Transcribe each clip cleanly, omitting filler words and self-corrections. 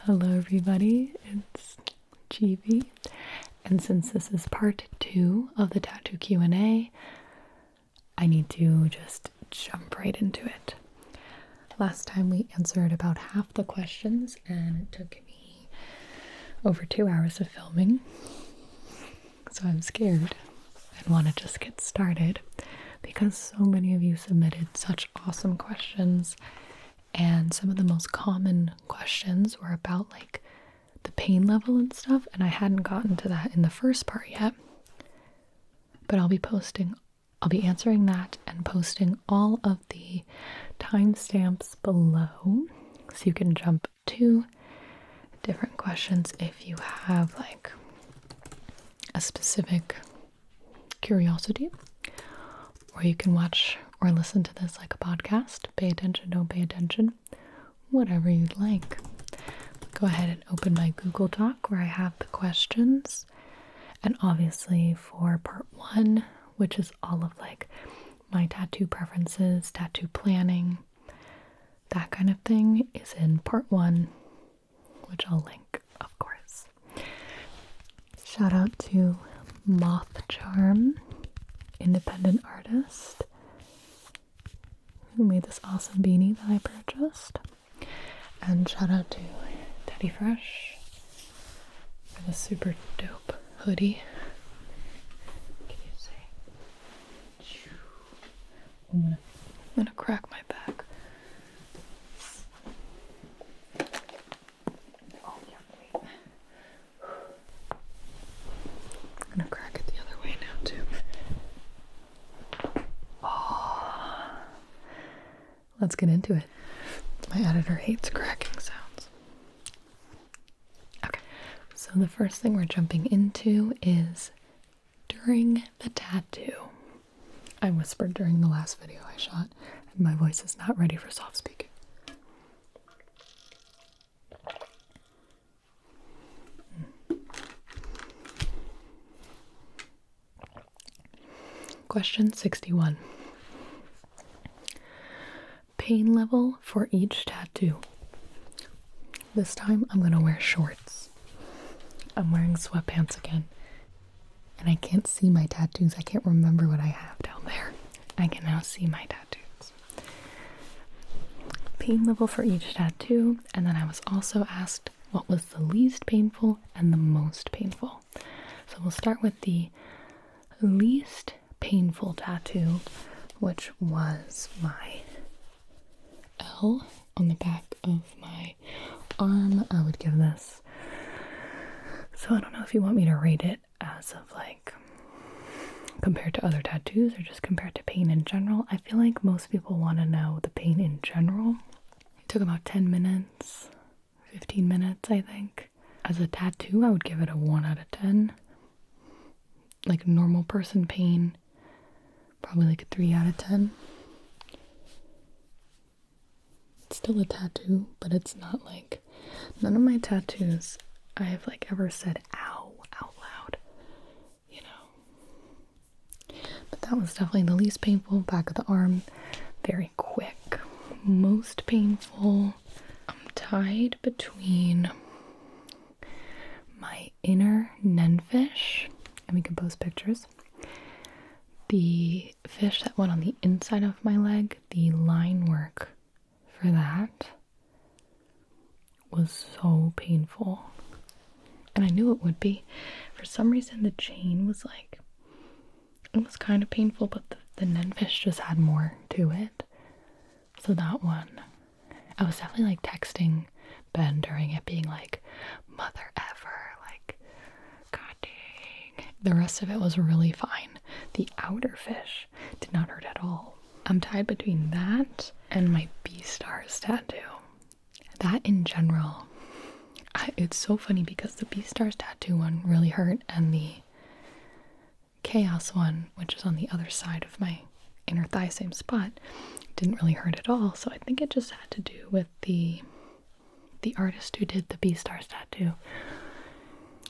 Hello everybody, it's Gibi, and since this is part 2 of the tattoo Q&A, I need to just jump right into it. Last time we answered about half the questions and it took me over 2 hours of filming, so I'm scared and want to just get started because so many of you submitted such awesome questions. And some of the most common questions were about like the pain level and stuff, and I hadn't gotten to that in the first part yet. But I'll be answering that and posting all of the timestamps below so you can jump to different questions if you have like a specific curiosity, or you can watch or listen to this like a podcast. Pay attention, don't pay attention, whatever you'd like. Go ahead and open my Google Doc where I have the questions. And obviously for part 1, which is all of like my tattoo preferences, tattoo planning, that kind of thing, is in part 1, which I'll link, of course. Shout out to Moth Charm, independent artist, who made this awesome beanie that I purchased. And shout out to Teddy Fresh for the super dope hoodie. Can you see? I'm gonna crack my back. Oh yeah, wait. I'm gonna crack it the other way now too. Let's get into it. My editor hates cracking sounds. Okay, so the first thing we're jumping into is during the tattoo. I whispered during the last video I shot, and my voice is not ready for soft speaking. Question 61. Pain level for each tattoo. This time I'm gonna wear shorts. I'm wearing sweatpants again. And I can't see my tattoos. I can't remember what I have down there. I can now see my tattoos. Pain level for each tattoo. And then I was also asked what was the least painful and the most painful. So we'll start with the least painful tattoo, which was my L on the back of my arm. I would give this, so I don't know if you want me to rate it as of like compared to other tattoos or just compared to pain in general. I feel like most people want to know the pain in general. It took about 10 minutes, 15 minutes, I think. As a tattoo, I would give it a 1 out of 10. Like normal person pain, probably like a 3 out of 10. Still a tattoo, but it's not like, none of my tattoos I have like ever said ow out loud, you know. But that was definitely the least painful. Back of the arm, very quick. Most painful, I'm tied between my inner nenfish, and we can post pictures. The fish that went on the inside of my leg, the line work for that was so painful, and I knew it would be. For some reason the chain was like, it was kind of painful, but the nenfish just had more to it. So that one, I was definitely like texting Ben during it, being like, mother ever, like, god dang. The rest of it was really fine. The outer fish did not hurt at all. I'm tied between that and my Beastars tattoo. That in general, it's so funny because the Beastars tattoo one really hurt, and the Chaos one, which is on the other side of my inner thigh, same spot, didn't really hurt at all. So I think it just had to do with the artist who did the Beastars tattoo.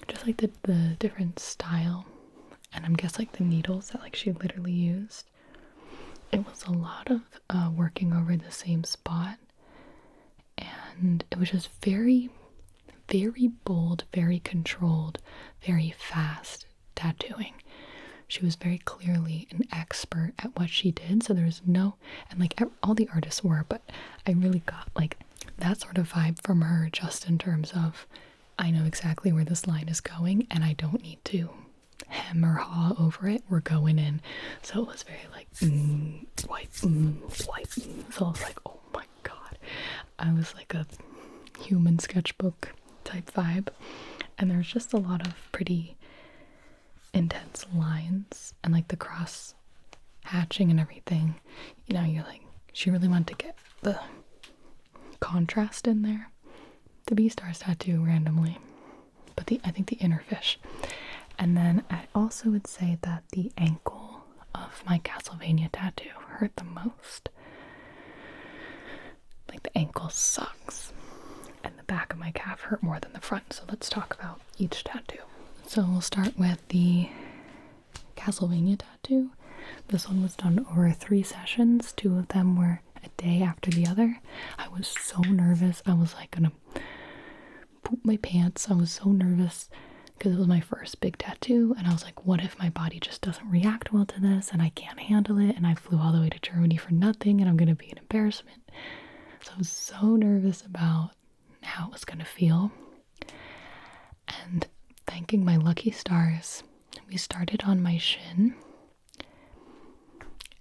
Just like the different style, and I'm guessing like the needles that like she literally used. It was a lot of working over the same spot, and it was just very very bold, very controlled, very fast tattooing. She was very clearly an expert at what she did, so there's no, and like all the artists were, but I really got like that sort of vibe from her, just in terms of, I know exactly where this line is going and I don't need to hem or haw over it. We're going in. So it was very like white, white. So I was like, oh my god, I was like a human sketchbook type vibe. And there's just a lot of pretty intense lines, and like the cross hatching and everything, you know, you're like, she really wanted to get the contrast in there. The Beastars tattoo randomly, but I think the inner fish. And then I also would say that the ankle of my Castlevania tattoo hurt the most. Like the ankle sucks, and the back of my calf hurt more than the front. So let's talk about each tattoo. So we'll start with the Castlevania tattoo. This one was done over 3 sessions. 2 of them were a day after the other. I was so nervous. I was like gonna poop my pants. I was so nervous because it was my first big tattoo, and I was like, what if my body just doesn't react well to this and I can't handle it, and I flew all the way to Germany for nothing and I'm gonna be an embarrassment. So I was so nervous about how it was gonna feel. And thanking my lucky stars, we started on my shin,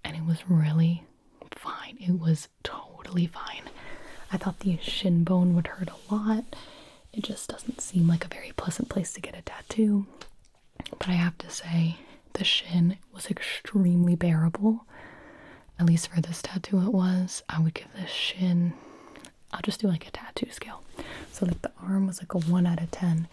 and it was really fine. It was totally fine. I thought the shin bone would hurt a lot. It just doesn't seem like a very pleasant place to get a tattoo. But I have to say, the shin was extremely bearable. At least for this tattoo it was. I would give the shin, I'll just do like a tattoo scale. So like the arm was like a 1 out of 10.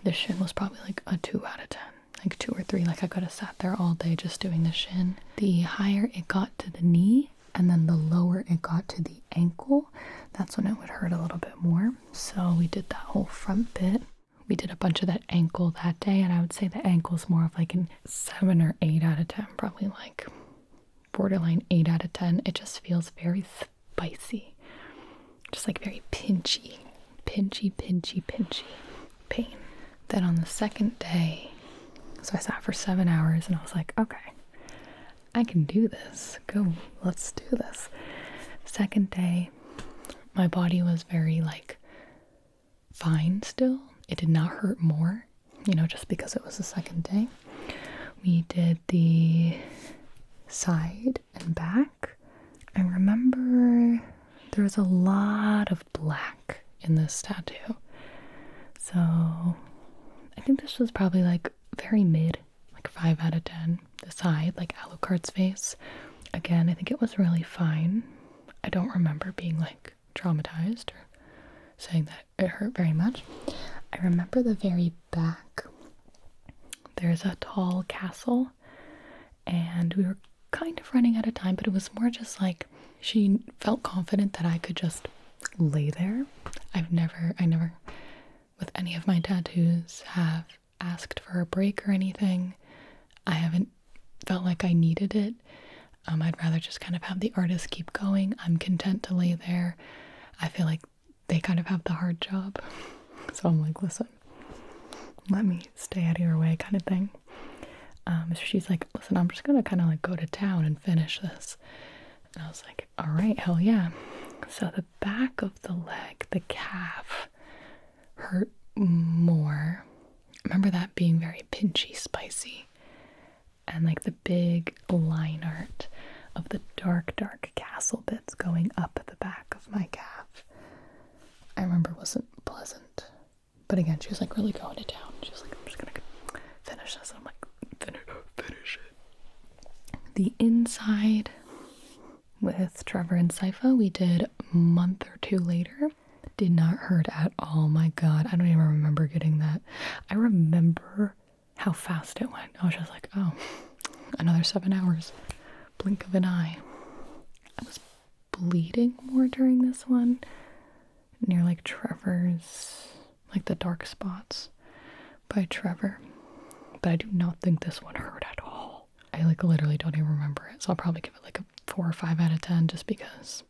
The shin was probably like a 2 out of 10. Like 2 or 3. Like I could have sat there all day just doing the shin. The higher it got to the knee, and then the lower it got to the ankle, that's when it would hurt a little bit more. So we did that whole front bit. We did a bunch of that ankle that day, and I would say the ankle's more of like an 7 or 8 out of 10. Probably like borderline 8 out of 10. It just feels very spicy. Just like very pinchy. Pinchy pain. Then on the second day, so I sat for 7 hours and I was like, okay, I can do this. Go, let's do this. Second day, my body was very like fine still. It did not hurt more, you know, just because it was the second day. We did the side and back. I remember there was a lot of black in this tattoo. So I think this was probably like very mid, like 5 out of 10. The side, like Alucard's face. Again, I think it was really fine. I don't remember being like traumatized or saying that it hurt very much. I remember the very back. There's a tall castle, and we were kind of running out of time, but it was more just like she felt confident that I could just lay there. I never with any of my tattoos have asked for a break or anything. I haven't felt like I needed it. I'd rather just kind of have the artist keep going. I'm content to lay there. I feel like they kind of have the hard job. So I'm like, listen, let me stay out of your way kind of thing. So she's like, listen, I'm just gonna kind of like go to town and finish this. And I was like, all right, hell yeah. So the back of the leg, the calf, hurt more. I remember that being very pinchy, spicy. And like the big line art of the dark castle bits going up the back of my calf, I remember wasn't pleasant. But again, she was like really going to town. She was like, I'm just gonna finish this. And I'm like, finish it. The inside with Trevor and Sypha, we did a month or 2 later. Did not hurt at all. My god, I don't even remember getting that. I remember how fast it went. I was just like, oh, another 7 hours. Blink of an eye. I was bleeding more during this one. Near like Trevor's, like the dark spots by Trevor. But I do not think this one hurt at all. I like literally don't even remember it. So I'll probably give it like a 4 or 5 out of 10 just because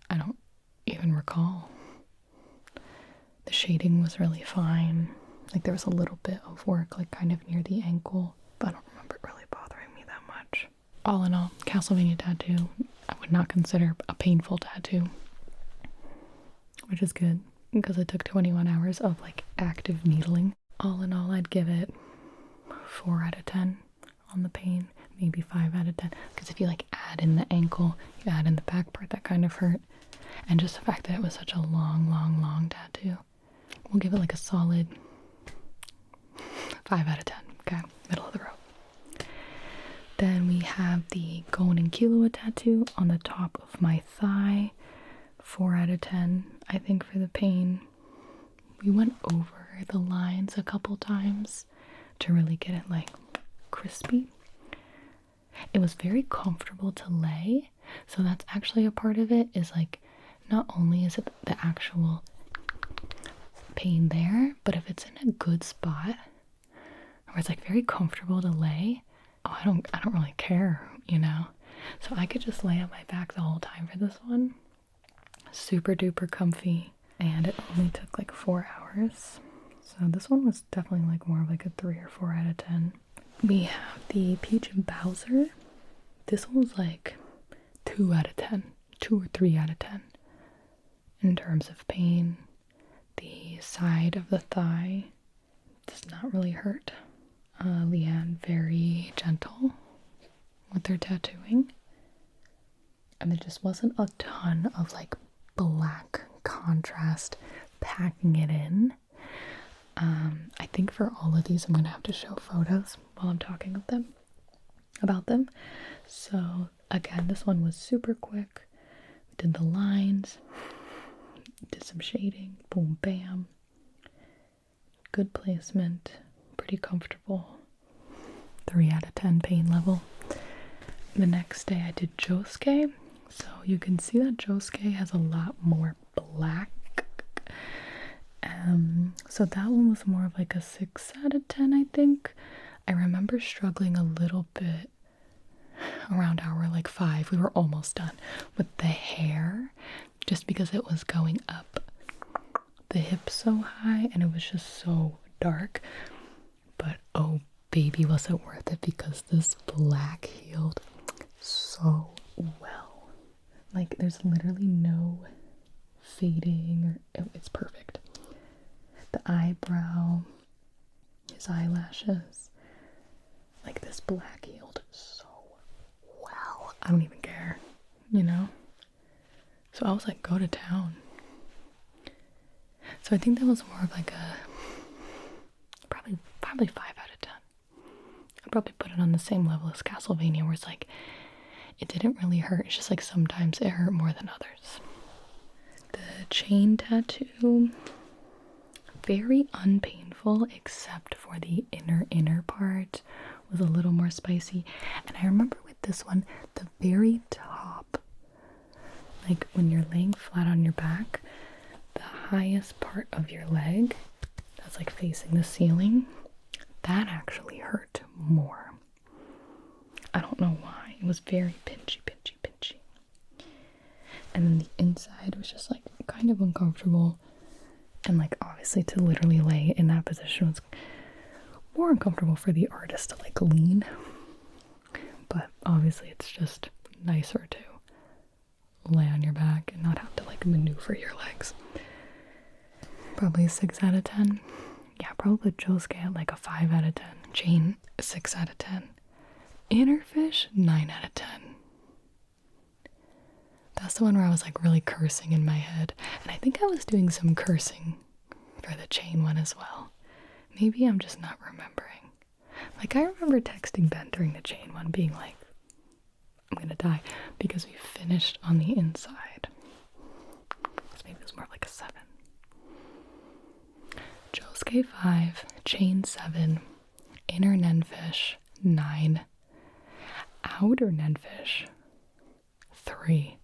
I don't even recall. The shading was really fine. Like there was a little bit of work like kind of near the ankle, but I don't remember it really bothering me that much. All in all, Castlevania tattoo, I would not consider a painful tattoo, which is good because it took 21 hours of like active needling. All in all, I'd give it 4 out of 10 on the pain, maybe 5 out of 10, because if you like add in the ankle, you add in the back part, that kind of hurt. And just the fact that it was such a long tattoo, we'll give it like a solid 5 out of 10. Okay, middle of the road. Then we have the Gon and Killua tattoo on the top of my thigh. 4 out of 10, I think, for the pain. We went over the lines a couple times to really get it like crispy. It was very comfortable to lay, so that's actually a part of it, is like not only is it the actual pain there, but if it's in a good spot where it's like very comfortable to lay, oh, I don't really care, you know. So I could just lay on my back the whole time for this one. Super duper comfy, and it only took like 4 hours. So this one was definitely like more of like a 3 or 4 out of 10. We have the Peach and Bowser. This one was like 2 out of 10, 2 or 3 out of 10 in terms of pain. The side of the thigh does not really hurt. Leanne, very gentle with their tattooing. And there just wasn't a ton of like black contrast packing it in. I think for all of these I'm gonna have to show photos while I'm talking about them. So again, this one was super quick. We did the lines, did some shading, boom, bam. Good placement, pretty comfortable. 3 out of 10 pain level. The next day I did Josuke. So you can see that Josuke has a lot more black. So that one was more of like a 6 out of 10, I think. I remember struggling a little bit around hour like 5. We were almost done with the hair, just because it was going up the hip so high and it was just so dark. But oh baby, was it worth it, because this black healed so well. Like there's literally no fading, or it's perfect. The eyebrow, his eyelashes, like this black healed so well. I don't even care, you know? So I was like, go to town. So I think that was more of like a probably 5 out of 10. I'd probably put it on the same level as Castlevania, where it's like it didn't really hurt. It's just like sometimes it hurt more than others. The chain tattoo, very unpainful, except for the inner part was a little more spicy. And I remember with this one, the very top, like when you're laying flat on your back, the highest part of your leg that's like facing the ceiling, that actually hurt more. I don't know why. It was very pinchy. And then the inside was just like kind of uncomfortable. And like obviously to literally lay in that position was more uncomfortable for the artist to like lean. But obviously it's just nicer to lay on your back and not have to like maneuver your legs. Probably a 6 out of 10. Yeah, probably Josuke at like a 5 out of 10. Jane, 6 out of 10. Inner fish, 9 out of 10. That's the one where I was like really cursing in my head. And I think I was doing some cursing for the chain one as well. Maybe I'm just not remembering. Like I remember texting Ben during the chain one being like, I'm gonna die, because we finished on the inside. So maybe it was more like a 7. Josuke 5, chain 7, inner nenfish 9, outer nenfish 3,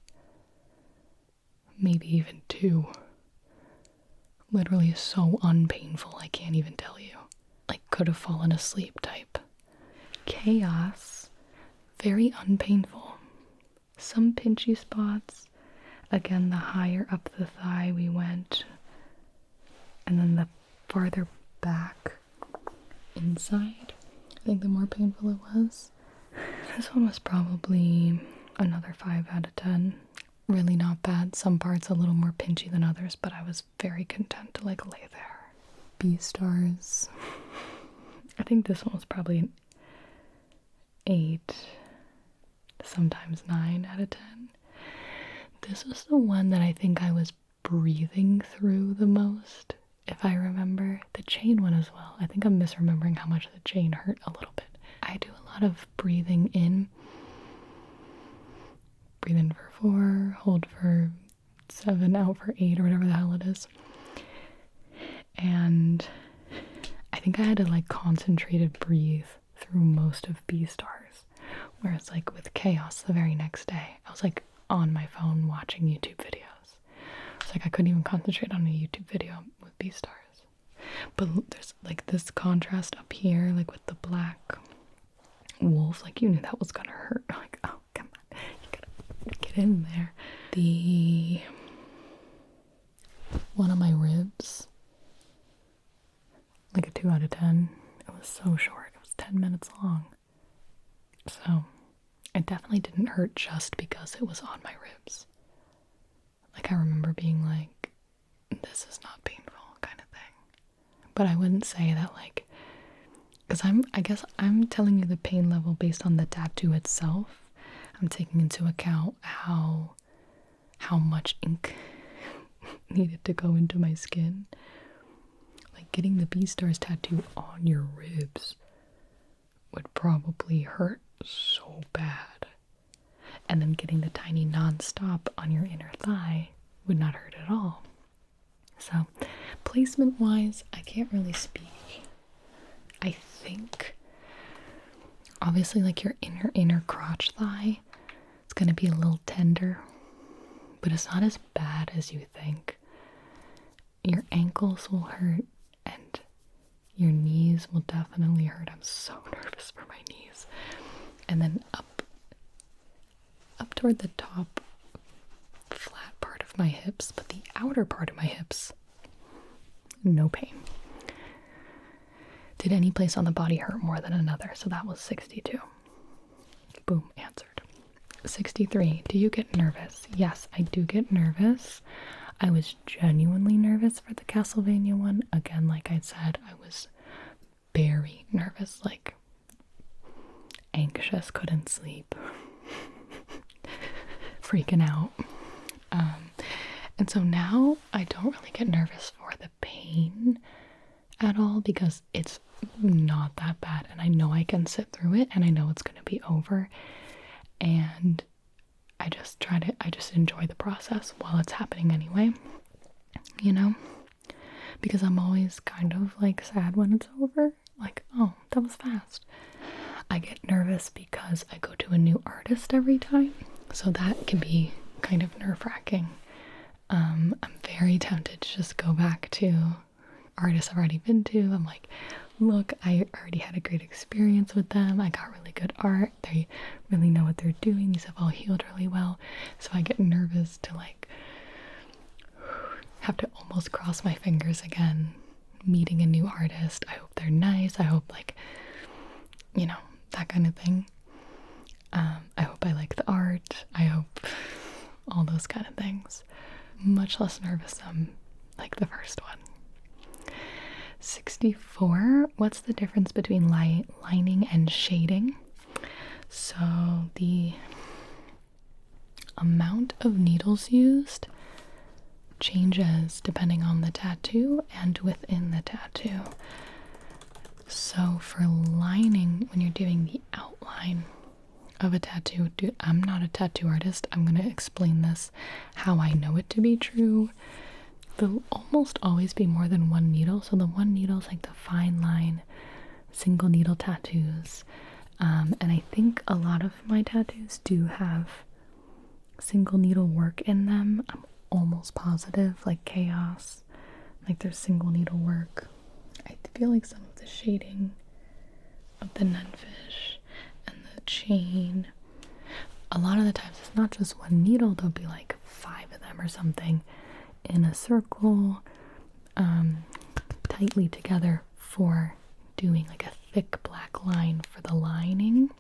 maybe even 2. Literally so unpainful, I can't even tell you. Like could have fallen asleep type. Chaos, very unpainful. Some pinchy spots. Again, the higher up the thigh we went, And then the farther back inside, I think the more painful it was. This one was probably another 5 out of 10. Really not bad. Some parts a little more pinchy than others, but I was very content to like lay there. B stars. I think this one was probably an 8, sometimes 9 out of 10. This was the one that I think I was breathing through the most, if I remember. The chain one as well. I think I'm misremembering how much the chain hurt a little bit. I do a lot of breathing in. Breathe in for 4, hold for 7, out for 8, or whatever the hell it is. And I think I had to like concentrated breathe through most of B stars. Whereas like with chaos the very next day, I was like on my phone watching YouTube videos. It's like I couldn't even concentrate on a YouTube video with B stars. But there's like this contrast up here, like with the black wolf, like you knew that was gonna hurt. Like, oh come on, you gotta get in there. The one of my ribs, like a 2 out of 10. It was so short. It was 10 minutes long. So it definitely didn't hurt just because it was on my ribs. Like I remember being like, this is not painful kind of thing. But I wouldn't say that like, because I guess I'm telling you the pain level based on the tattoo itself. I'm taking into account how much ink needed to go into my skin. Like getting the B-Stars tattoo on your ribs would probably hurt so bad. And then getting the tiny non-stop on your inner thigh would not hurt at all. So placement wise, I can't really speak. I think obviously like your inner crotch thigh, it's going to be a little tender, but it's not as bad as you think. Your ankles will hurt and your knees will definitely hurt. I'm so nervous for my knees. And then up toward the top flat part of my hips, but the outer part of my hips, no pain. Did any place on the body hurt more than another? So that was 62. Boom, answered. 63. Do you get nervous? Yes, I do get nervous. I was genuinely nervous for the Castlevania one. Again, like I said, I was very nervous, like anxious, couldn't sleep, freaking out. And so now I don't really get nervous for the pain at all because it's not that bad and I know I can sit through it and I know it's going to be over, and I just enjoy the process while it's happening anyway, you know, because I'm always kind of like sad when it's over, like, oh, that was fast. I get nervous because I go to a new artist every time, so that can be kind of nerve-wracking. I'm very tempted to just go back to artists I've already been to. I'm like, look, I already had a great experience with them. I got really good art. They really know what they're doing. These have all healed really well. So I get nervous to like have to almost cross my fingers again, meeting a new artist. I hope they're nice. I hope like, you know, that kind of thing. I hope I like the art. I hope all those kind of things. Much less nervous than like the first one. 64. What's the difference between lining and shading? So the amount of needles used changes depending on the tattoo and within the tattoo. So for lining, when you're doing the outline of a tattoo, I'm not a tattoo artist. I'm going to explain this how I know it to be true. There'll almost always be more than one needle. So the one needle is like the fine line, single needle tattoos. And I think a lot of my tattoos do have single needle work in them. I'm almost positive, like Chaos, like there's single needle work. I feel like some of the shading of the nunfish and the chain, a lot of the times it's not just one needle, there'll be like 5 of them or something in a circle. tightly together for doing like a thick black line for the lining,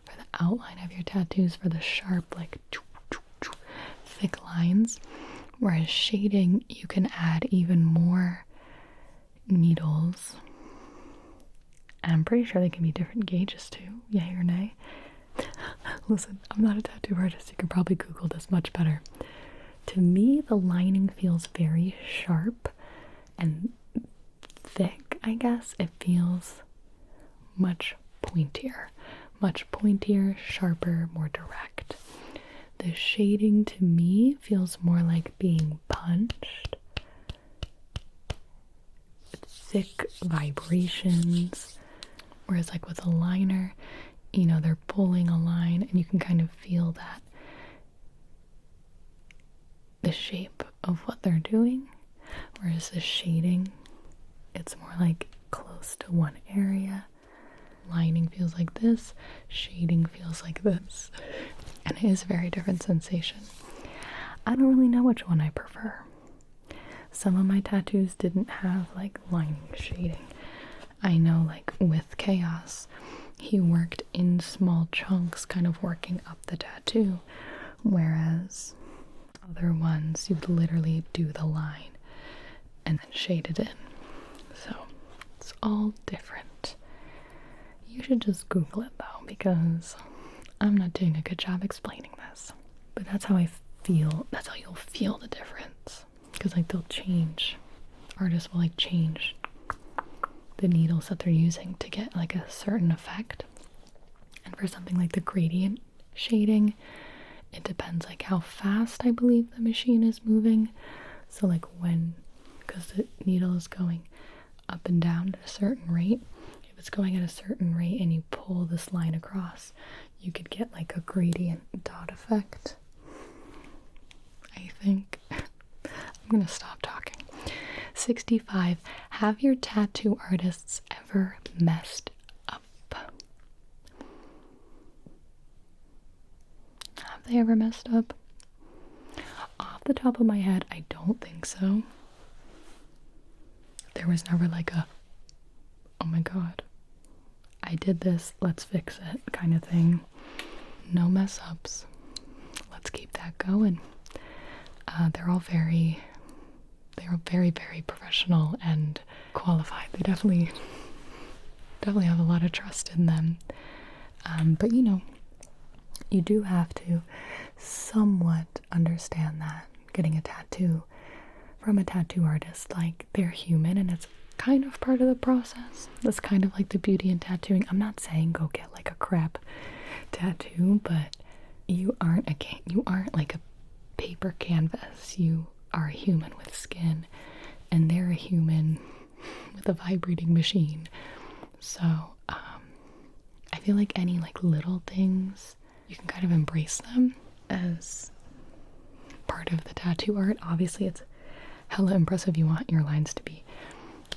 for the outline of your tattoos, for the sharp, like thick lines. Whereas shading, you can add even more needles. And I'm pretty sure they can be different gauges too, yay or nay. Listen, I'm not a tattoo artist. You could probably Google this much better. To me, the lining feels very sharp and thick, I guess. It feels much pointier, sharper, more direct. The shading to me feels more like being punched. Thick vibrations. Whereas like with a liner, you know, they're pulling a line and you can kind of feel that, the shape of what they're doing. Whereas the shading, it's more like close to one area. Lining feels like this, shading feels like this. And it is a very different sensation. I don't really know which one I prefer. Some of my tattoos didn't have like lining shading. I know like with Chaos, he worked in small chunks, kind of working up the tattoo, whereas other ones you would literally do the line and then shade it in. So it's all different. You should just Google it though, because I'm not doing a good job explaining this. But that's how I feel. That's how you'll feel the difference. Because like they'll change. Artists will like change the needles that they're using to get like a certain effect. And for something like the gradient shading, it depends like how fast I believe the machine is moving. So like when, because the needle is going up and down at a certain rate, if it's going at a certain rate and you pull this line across, you could get like a gradient dot effect, I think. I'm gonna stop talking. 65. Have your tattoo artists ever messed up? Have they ever messed up? Off the top of my head, I don't think so. There was never like a, oh my god, I did this, let's fix it kind of thing. No mess ups. Let's keep that going. They're all very professional and qualified. They definitely have a lot of trust in them. But you know, you do have to somewhat understand that getting a tattoo from a tattoo artist, like they're human and it's kind of part of the process. That's kind of like the beauty in tattooing. I'm not saying go get like a crap tattoo, but you aren't like a paper canvas. You are a human with skin, and they're a human with a vibrating machine. So I feel like any like little things, you can kind of embrace them as part of the tattoo art. Obviously it's hella impressive. You want your lines to be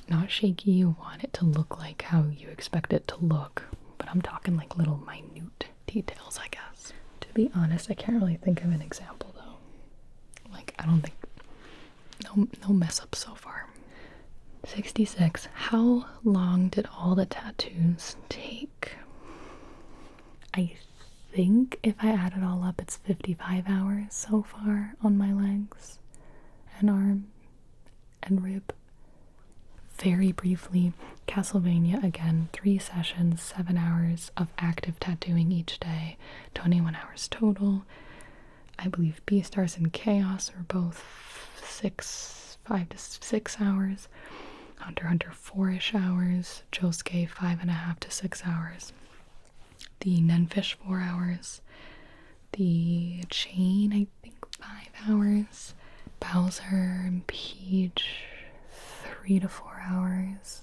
not shaky, you want it to look like how you expect it to look, but I'm talking like little minute details, I guess. To be honest, I can't really think of an example though. Like, I don't think, no mess up so far. 66. How long did all the tattoos take? I think if I add it all up, it's 55 hours so far on my legs and arm and rib. Very briefly, Castlevania, again, 3 sessions, 7 hours of active tattooing each day, 21 hours total. I believe Beastars and Chaos are both 5 to 6 hours. Hunter x Hunter 4-ish hours. Josuke 5.5 to 6 hours. The Nenfish 4 hours. The Chain, I think 5 hours. Bowser and Peach 3 to 4 hours.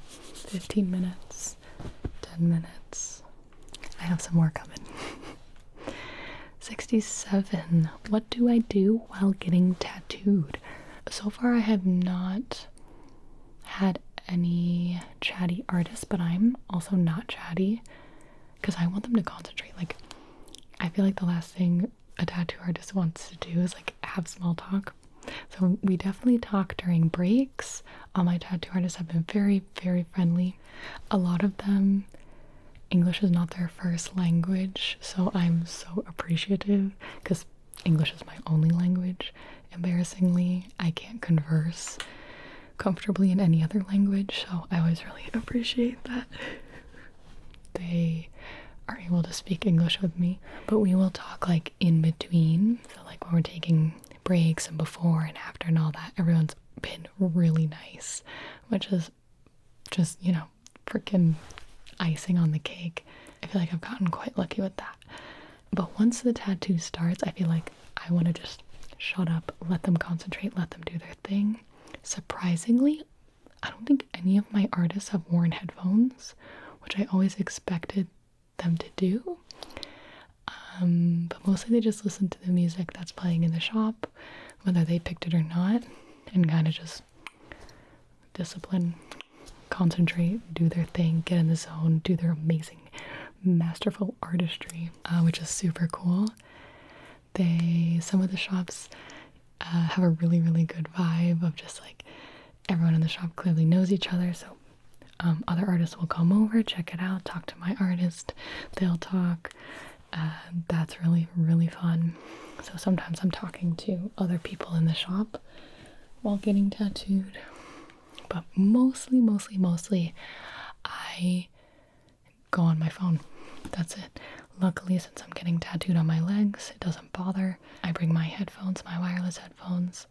15 minutes. 10 minutes. I have some more coming. 67. What do I do while getting tattooed? So far I have not had any chatty artists, but I'm also not chatty because I want them to concentrate. Like, I feel like the last thing a tattoo artist wants to do is like have small talk. So we definitely talk during breaks. All my tattoo artists have been very, very friendly. A lot of them, English is not their first language, so I'm so appreciative because English is my only language. Embarrassingly, I can't converse comfortably in any other language, so I always really appreciate that they are able to speak English with me. But we will talk like in between, so like when we're taking breaks and before and after and all that. Everyone's been really nice, which is just, you know, freaking icing on the cake. I feel like I've gotten quite lucky with that. But once the tattoo starts, I feel like I want to just shut up, let them concentrate, let them do their thing. Surprisingly, I don't think any of my artists have worn headphones, which I always expected them to do. But mostly they just listen to the music that's playing in the shop, whether they picked it or not, and kind of just discipline, concentrate, do their thing, get in the zone, do their amazing, masterful artistry, which is super cool. Some of the shops have a really, really good vibe of just like everyone in the shop clearly knows each other. So other artists will come over, check it out, talk to my artist, they'll talk. That's really, really fun. So sometimes I'm talking to other people in the shop while getting tattooed. But mostly, I go on my phone. That's it. Luckily, since I'm getting tattooed on my legs, it doesn't bother. I bring my headphones, my wireless headphones,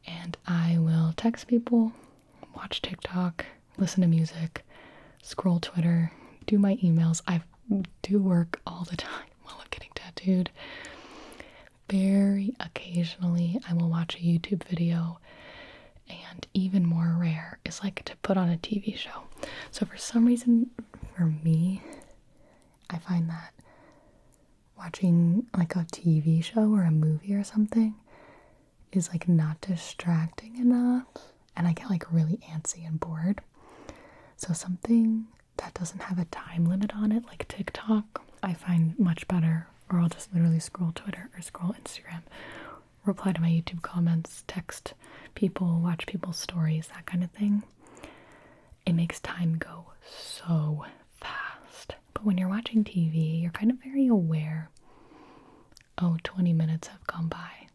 and I will text people, watch TikTok, listen to music, scroll Twitter, do my emails. I do work all the time while I'm getting tattooed. Very occasionally, I will watch a YouTube video, and even more rare is like to put on a TV show. So for some reason, for me, I find that watching like a TV show or a movie or something is like not distracting enough, and I get like really antsy and bored. So something that doesn't have a time limit on it, like TikTok, I find much better. Or I'll just literally scroll Twitter or scroll Instagram, reply to my YouTube comments, text people, watch people's stories, that kind of thing. It makes time go so fast. But when you're watching TV, you're kind of very aware, 20 minutes have gone by.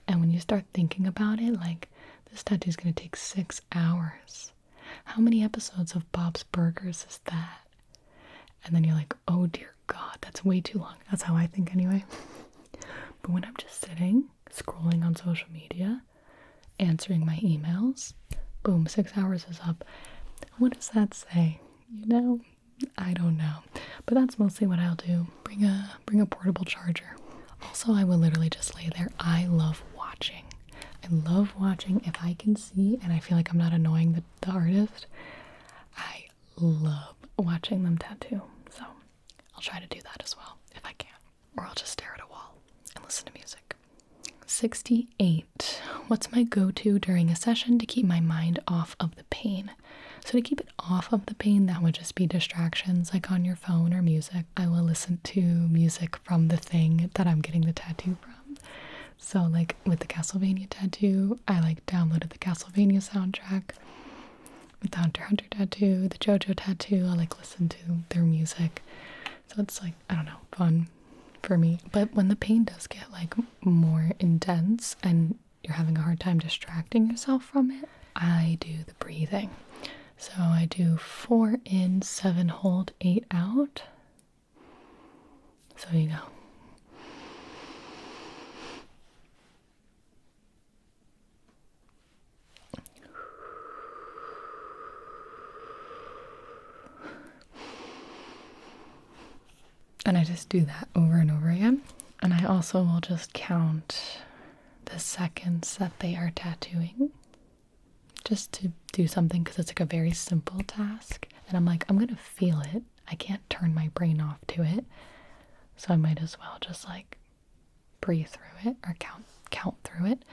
And when you start thinking about it, like, this tattoo is going to take 6 hours. How many episodes of Bob's Burgers is that? And then you're like, oh dear God, that's way too long. That's how I think anyway. But when I'm just sitting, scrolling on social media, answering my emails, boom, 6 hours is up. What does that say? You know, I don't know. But that's mostly what I'll do. Bring a portable charger. Also, I will literally just lay there. I love watching. I love watching. If I can see and I feel like I'm not annoying the artist, I love watching them tattoo. So I'll try to do that as well if I can. Or I'll just stare at a wall and listen to music. 68. What's my go-to during a session to keep my mind off of the pain? So to keep it off of the pain, that would just be distractions like on your phone or music. I will listen to music from the thing that I'm getting the tattoo from. So like with the Castlevania tattoo, I like downloaded the Castlevania soundtrack. With the Hunter x Hunter tattoo, the JoJo tattoo, I like listen to their music. So it's like, I don't know, fun for me. But when the pain does get like more intense and you're having a hard time distracting yourself from it, I do the breathing. So I do 4 in, 7 hold, 8 out. So you go. And I just do that over and over again. And I also will just count the seconds that they are tattooing, just to do something, because it's like a very simple task. And I'm like, I'm going to feel it. I can't turn my brain off to it. So I might as well just like breathe through it or count through it.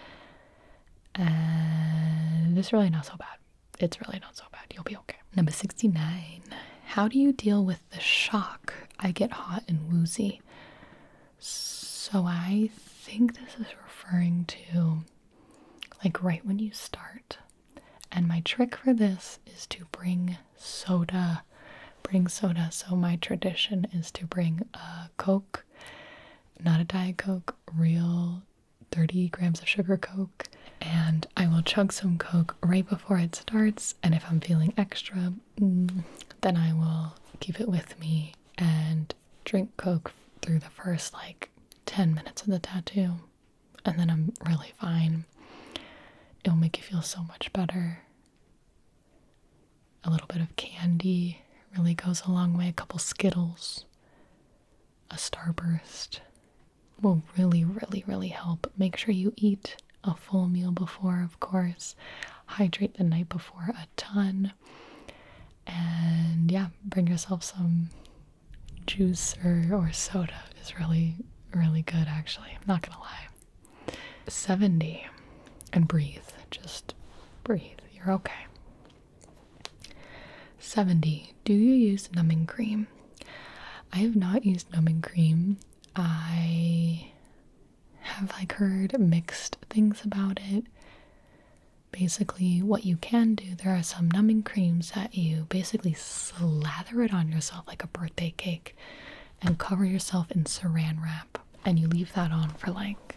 And it's really not so bad. It's really not so bad. You'll be okay. Number 69. How do you deal with the shock? I get hot and woozy. So I think this is referring to like right when you start. And my trick for this is to bring soda. So my tradition is to bring a Coke, not a Diet Coke, real 30 grams of sugar Coke. And I will chug some Coke right before it starts. And if I'm feeling extra, then I will keep it with me and drink Coke through the first like 10 minutes of the tattoo. And then I'm really fine. It'll make you feel so much better. A little bit of candy really goes a long way. A couple Skittles, a Starburst will really, really, really help. Make sure you eat a full meal before, of course. Hydrate the night before a ton. And yeah, bring yourself some juice or soda is really, really good, actually. I'm not gonna lie. 70. And breathe. Just breathe. You're okay. 70. Do you use numbing cream? I have not used numbing cream. I have like heard mixed things about it. Basically, what you can do, there are some numbing creams that you basically slather it on yourself like a birthday cake and cover yourself in saran wrap, and you leave that on for like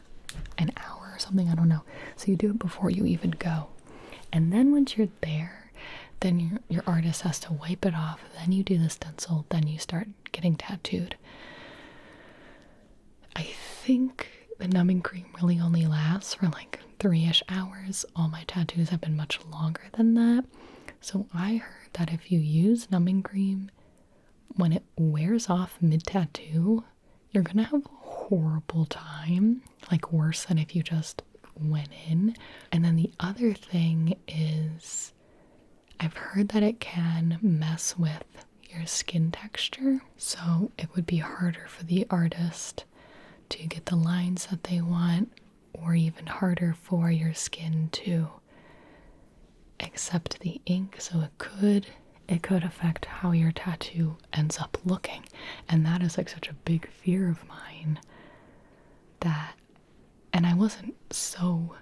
an hour or something, I don't know. So you do it before you even go. And then once you're there, then your artist has to wipe it off, then you do the stencil, then you start getting tattooed. I think the numbing cream really only lasts for like 3-ish hours. All my tattoos have been much longer than that. So I heard that if you use numbing cream, when it wears off mid-tattoo, you're gonna have a horrible time, like worse than if you just went in. And then the other thing is, I've heard that it can mess with your skin texture, so it would be harder for the artist to get the lines that they want, or even harder for your skin to accept the ink. So it could affect how your tattoo ends up looking. And that is like such a big fear of mine, that, and I wasn't so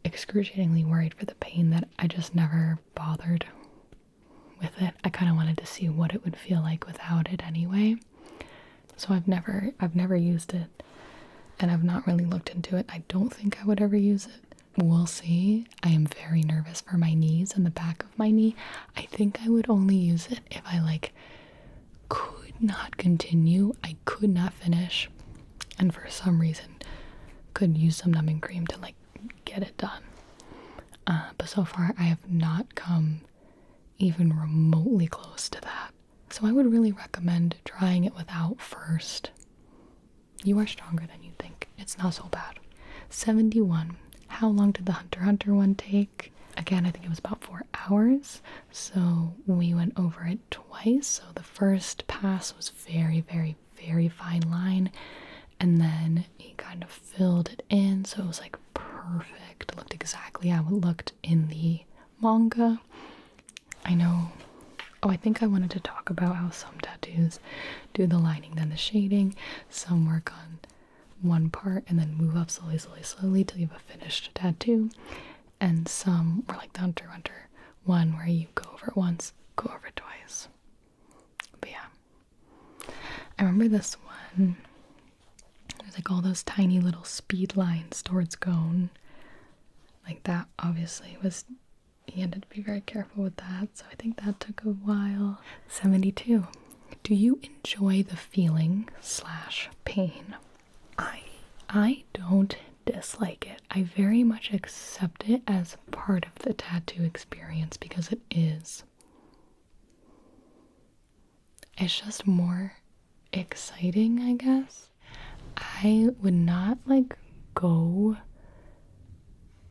excruciatingly worried for the pain that I just never bothered with it. I kind of wanted to see what it would feel like without it anyway. So I've never used it, and I've not really looked into it. I don't think I would ever use it. We'll see. I am very nervous for my knees and the back of my knee. I think I would only use it if I like could not continue. I could not finish, and for some reason could use some numbing cream to like get it done. But so far I have not come even remotely close to that. So I would really recommend trying it without first. You are stronger than you think. It's not so bad. 71. How long did the Hunter x Hunter one take? Again, I think it was about 4 hours. So we went over it twice. So the first pass was very, very, very fine line. And then he kind of filled it in. So it was like perfect. It looked exactly how it looked in the manga. I know. Oh, I think I wanted to talk about how some tattoos do the lining, then the shading. Some work on one part and then move up slowly, slowly, slowly till you have a finished tattoo. And some were like the Hunter x Hunter one where you go over it once, go over it twice. But yeah. I remember this one. There's like all those tiny little speed lines towards Gon. Like that obviously was, he had to be very careful with that, so I think that took a while. 72. Do you enjoy the feeling / pain? I don't dislike it. I very much accept it as part of the tattoo experience because it is. It's just more exciting, I guess. I would not like go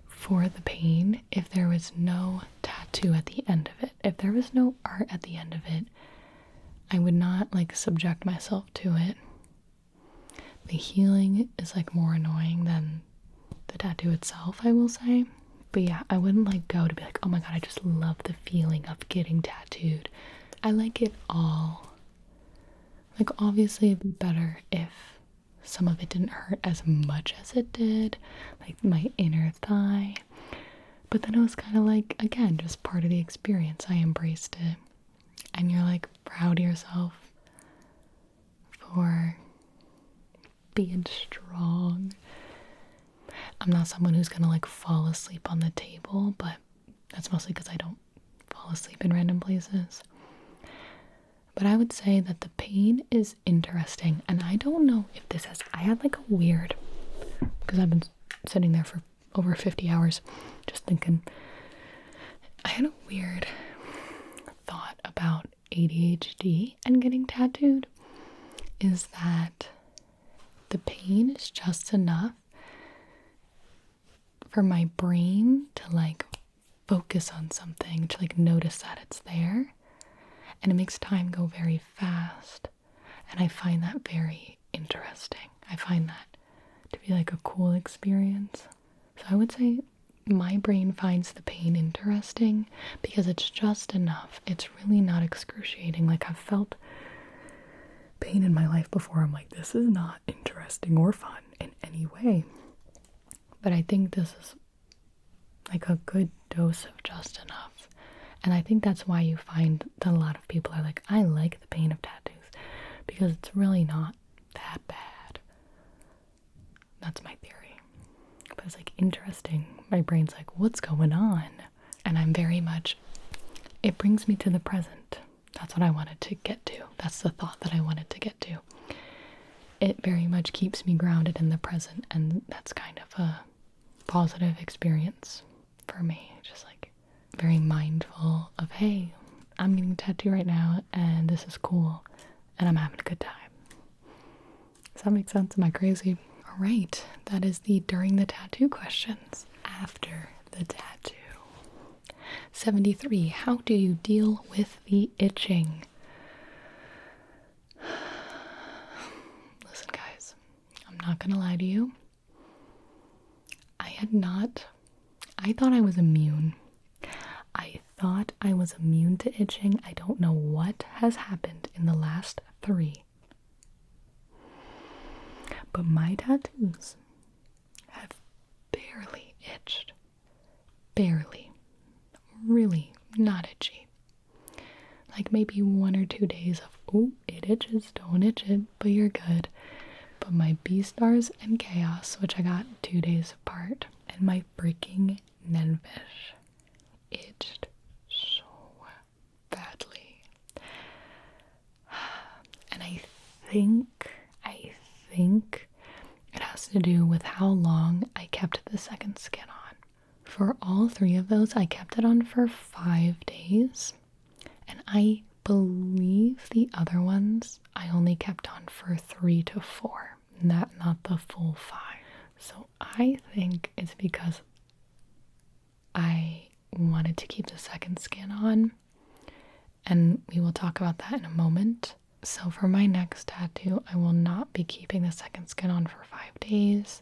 for the pain if there was no tattoo at the end of it. If there was no art at the end of it, I would not like subject myself to it. The healing is like more annoying than the tattoo itself, I will say. But yeah, I wouldn't like go to be like, oh my god, I just love the feeling of getting tattooed. I like it all. Like obviously it'd be better if some of it didn't hurt as much as it did, like my inner thigh. But then it was kind of like, again, just part of the experience. I embraced it. And you're like proud of yourself for being strong. I'm not someone who's gonna like fall asleep on the table, but that's mostly because I don't fall asleep in random places. But I would say that the pain is interesting, and I don't know if this has, I had like a weird, because I've been sitting there for over 50 hours just thinking, I had a weird thought about ADHD and getting tattooed, is that the pain is just enough for my brain to like focus on something, to like notice that it's there, and it makes time go very fast. And I find that very interesting. I find that to be like a cool experience. So I would say my brain finds the pain interesting because it's just enough. It's really not excruciating. Like, I've felt pain in my life before. I'm like, this is not interesting or fun in any way. But I think this is like a good dose of just enough. And I think that's why you find that a lot of people are like, I like the pain of tattoos, because it's really not that bad. That's my theory. But it's like interesting. My brain's like, what's going on? And I'm very much, it brings me to the present. That's what I wanted to get to. That's the thought that I wanted to get to. It very much keeps me grounded in the present, and that's kind of a positive experience for me. Just like very mindful of, hey, I'm getting a tattoo right now and this is cool and I'm having a good time. Does that make sense? Am I crazy? All right, that is the during the tattoo questions. After the tattoo. 73, how do you deal with the itching? Listen, guys, I'm not gonna lie to you. I thought I was immune. I thought I was immune to itching. I don't know what has happened in the last 3. But my tattoos have barely itched. Barely. Really not itchy. Like maybe 1 or 2 days of, oh, it itches, don't itch it, but you're good. But my B-Stars and Chaos, which I got 2 days apart, and my freaking Nenfish itched so badly. And I think it has to do with how long I kept the second skin on. For all 3 of those, I kept it on for 5 days. And I believe the other ones I only kept on for 3 to 4. Not the full 5. So I think it's because I wanted to keep the second skin on. And we will talk about that in a moment. So for my next tattoo, I will not be keeping the second skin on for 5 days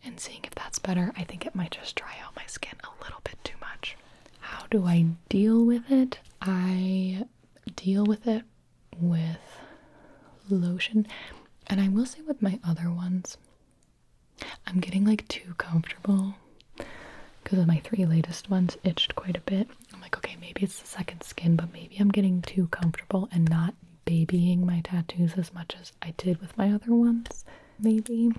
and seeing if that's better. I think it might just dry out my skin a little bit too much. How do I deal with it? I deal with it with lotion. And I will say with my other ones, I'm getting like too comfortable because of my 3 latest ones itched quite a bit. I'm like, okay, maybe it's the second skin, but maybe I'm getting too comfortable and not babying my tattoos as much as I did with my other ones. Maybe.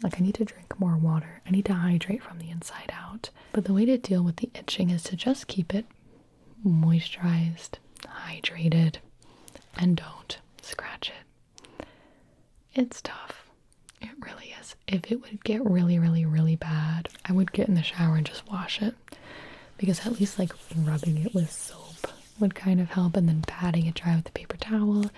Like, I need to drink more water. I need to hydrate from the inside out. But the way to deal with the itching is to just keep it moisturized, hydrated, and don't scratch it. It's tough. It really is. If it would get really, really, really bad, I would get in the shower and just wash it. Because at least like rubbing it with soap would kind of help, and then patting it dry with the paper towel,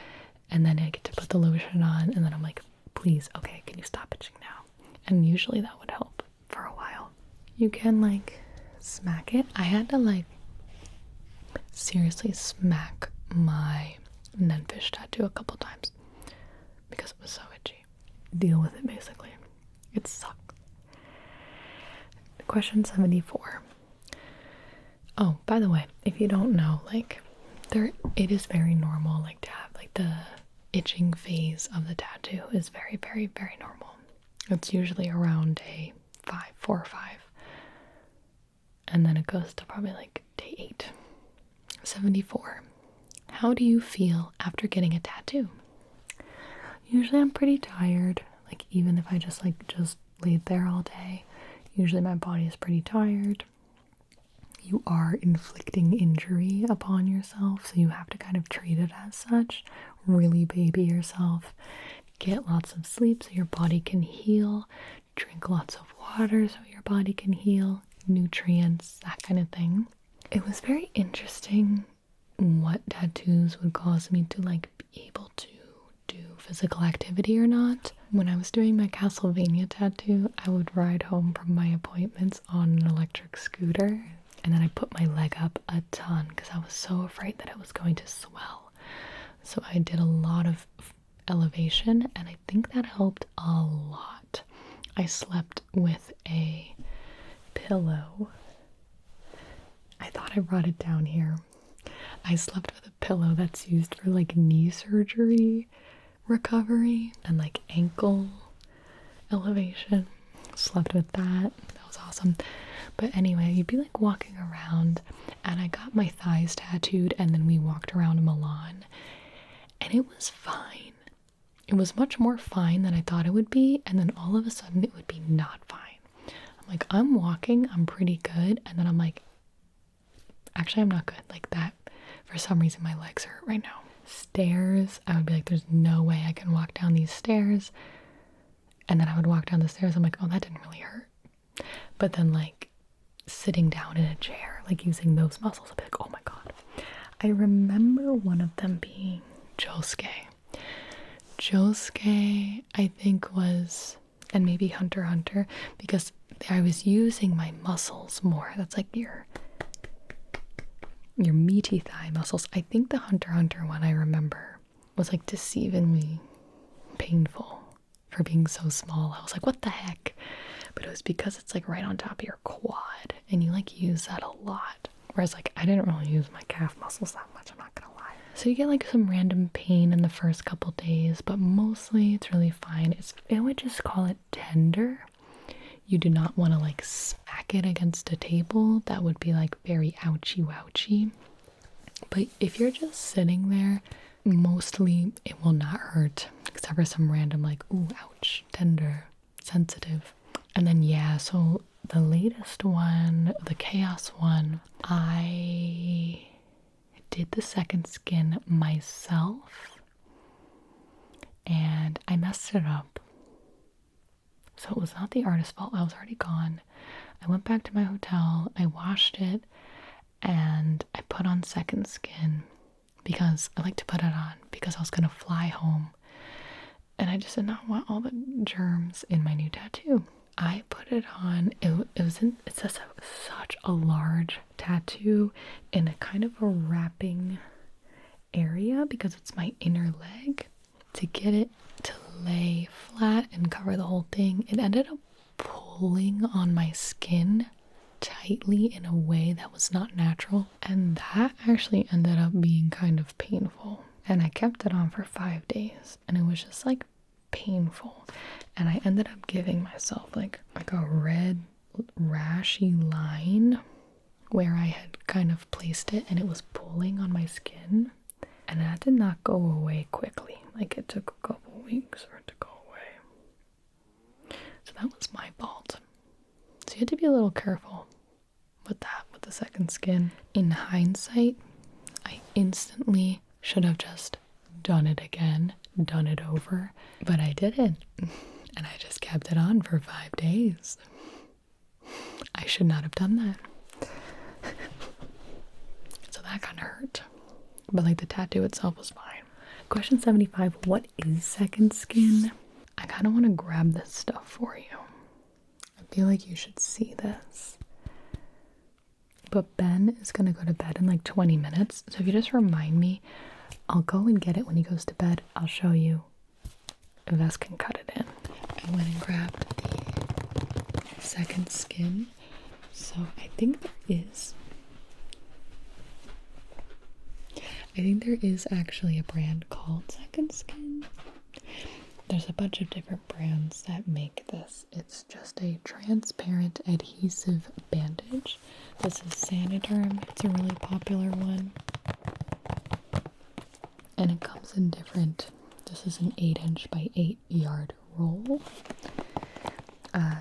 and then I get to put the lotion on, and then I'm like, please, okay, can you stop itching now? And usually that would help for a while. You can like smack it. I had to like seriously smack my Nenfish tattoo a couple times because it was so itchy. Deal with it, basically. It sucked. Question 74. Oh, by the way, if you don't know, like, it is very normal, like, to have, like, the itching phase of the tattoo is very, very, very normal. It's usually around day 4 or 5. and then it goes to probably like day 8. 74. How do you feel after getting a tattoo? Usually I'm pretty tired. Like even if I just laid there all day, usually my body is pretty tired. You are inflicting injury upon yourself, so you have to kind of treat it as such. Really baby yourself. Get lots of sleep so your body can heal. Drink lots of water so your body can heal. Nutrients, that kind of thing. It was very interesting what tattoos would cause me to like be able to do physical activity or not. When I was doing my Castlevania tattoo, I would ride home from my appointments on an electric scooter, and then I put my leg up a ton because I was so afraid that it was going to swell. So I did a lot of elevation, and I think that helped a lot. I slept with a pillow. I thought I brought it down here. I slept with a pillow that's used for like knee surgery recovery and like ankle elevation. Slept with that. That was awesome. But anyway, you'd be like walking around, and I got my thighs tattooed, and then we walked around Milan, and it was fine. It was much more fine than I thought it would be, and then all of a sudden it would be not fine. I'm like, I'm walking, I'm pretty good, and then I'm like, actually I'm not good. Like that, for some reason my legs hurt right now. Stairs, I would be like, there's no way I can walk down these stairs. And then I would walk down the stairs, I'm like, oh, that didn't really hurt. But then like sitting down in a chair, like using those muscles, I'd be like, oh my god. I remember one of them being Josuke. Josuke, I think was, and maybe Hunter x Hunter, because I was using my muscles more. That's like your meaty thigh muscles. I think the Hunter x Hunter one I remember was like deceivingly painful for being so small. I was like, what the heck? But it was because it's like right on top of your quad, and you like use that a lot. Whereas like I didn't really use my calf muscles that much, I'm not gonna lie. So you get like some random pain in the first couple days, but mostly it's really fine. I would just call it tender. You do not want to like smack it against a table. That would be like very ouchy wouchy. But if you're just sitting there, mostly it will not hurt, except for some random like, ooh, ouch, tender, sensitive. And then yeah, so the latest one, the chaos one, I did the second skin myself, and I messed it up. So it was not the artist's fault. I was already gone. I went back to my hotel, I washed it, and I put on second skin because I like to put it on because I was going to fly home. And I just did not want all the germs in my new tattoo. I put it on. It's such a large tattoo in a kind of a wrapping area because it's my inner leg. To get it to lay flat and cover the whole thing, it ended up pulling on my skin tightly in a way that was not natural, and that actually ended up being kind of painful. And I kept it on for 5 days, and it was just like painful. And I ended up giving myself like a red rashy line where I had kind of placed it, and it was pulling on my skin, and that did not go away quickly. Like it took a couple weeks for it to go away. So that was my fault. So you had to be a little careful with that, with the second skin. In hindsight, I instantly should have just done it again, done it over, but I didn't. And I just kept it on for 5 days. I should not have done that. So that kind of hurt. But like the tattoo itself was fine. Question 75, what is second skin? I kind of want to grab this stuff for you. I feel like you should see this. But Ben is going to go to bed in like 20 minutes. So if you just remind me, I'll go and get it when he goes to bed. I'll show you. Vess can cut it in. I went and grabbed the second skin. So I think there is actually a brand called Second Skin. There's a bunch of different brands that make this. It's just a transparent adhesive bandage. This is Saniderm. It's a really popular one. And it comes in different, this is an 8-inch by 8-yard roll.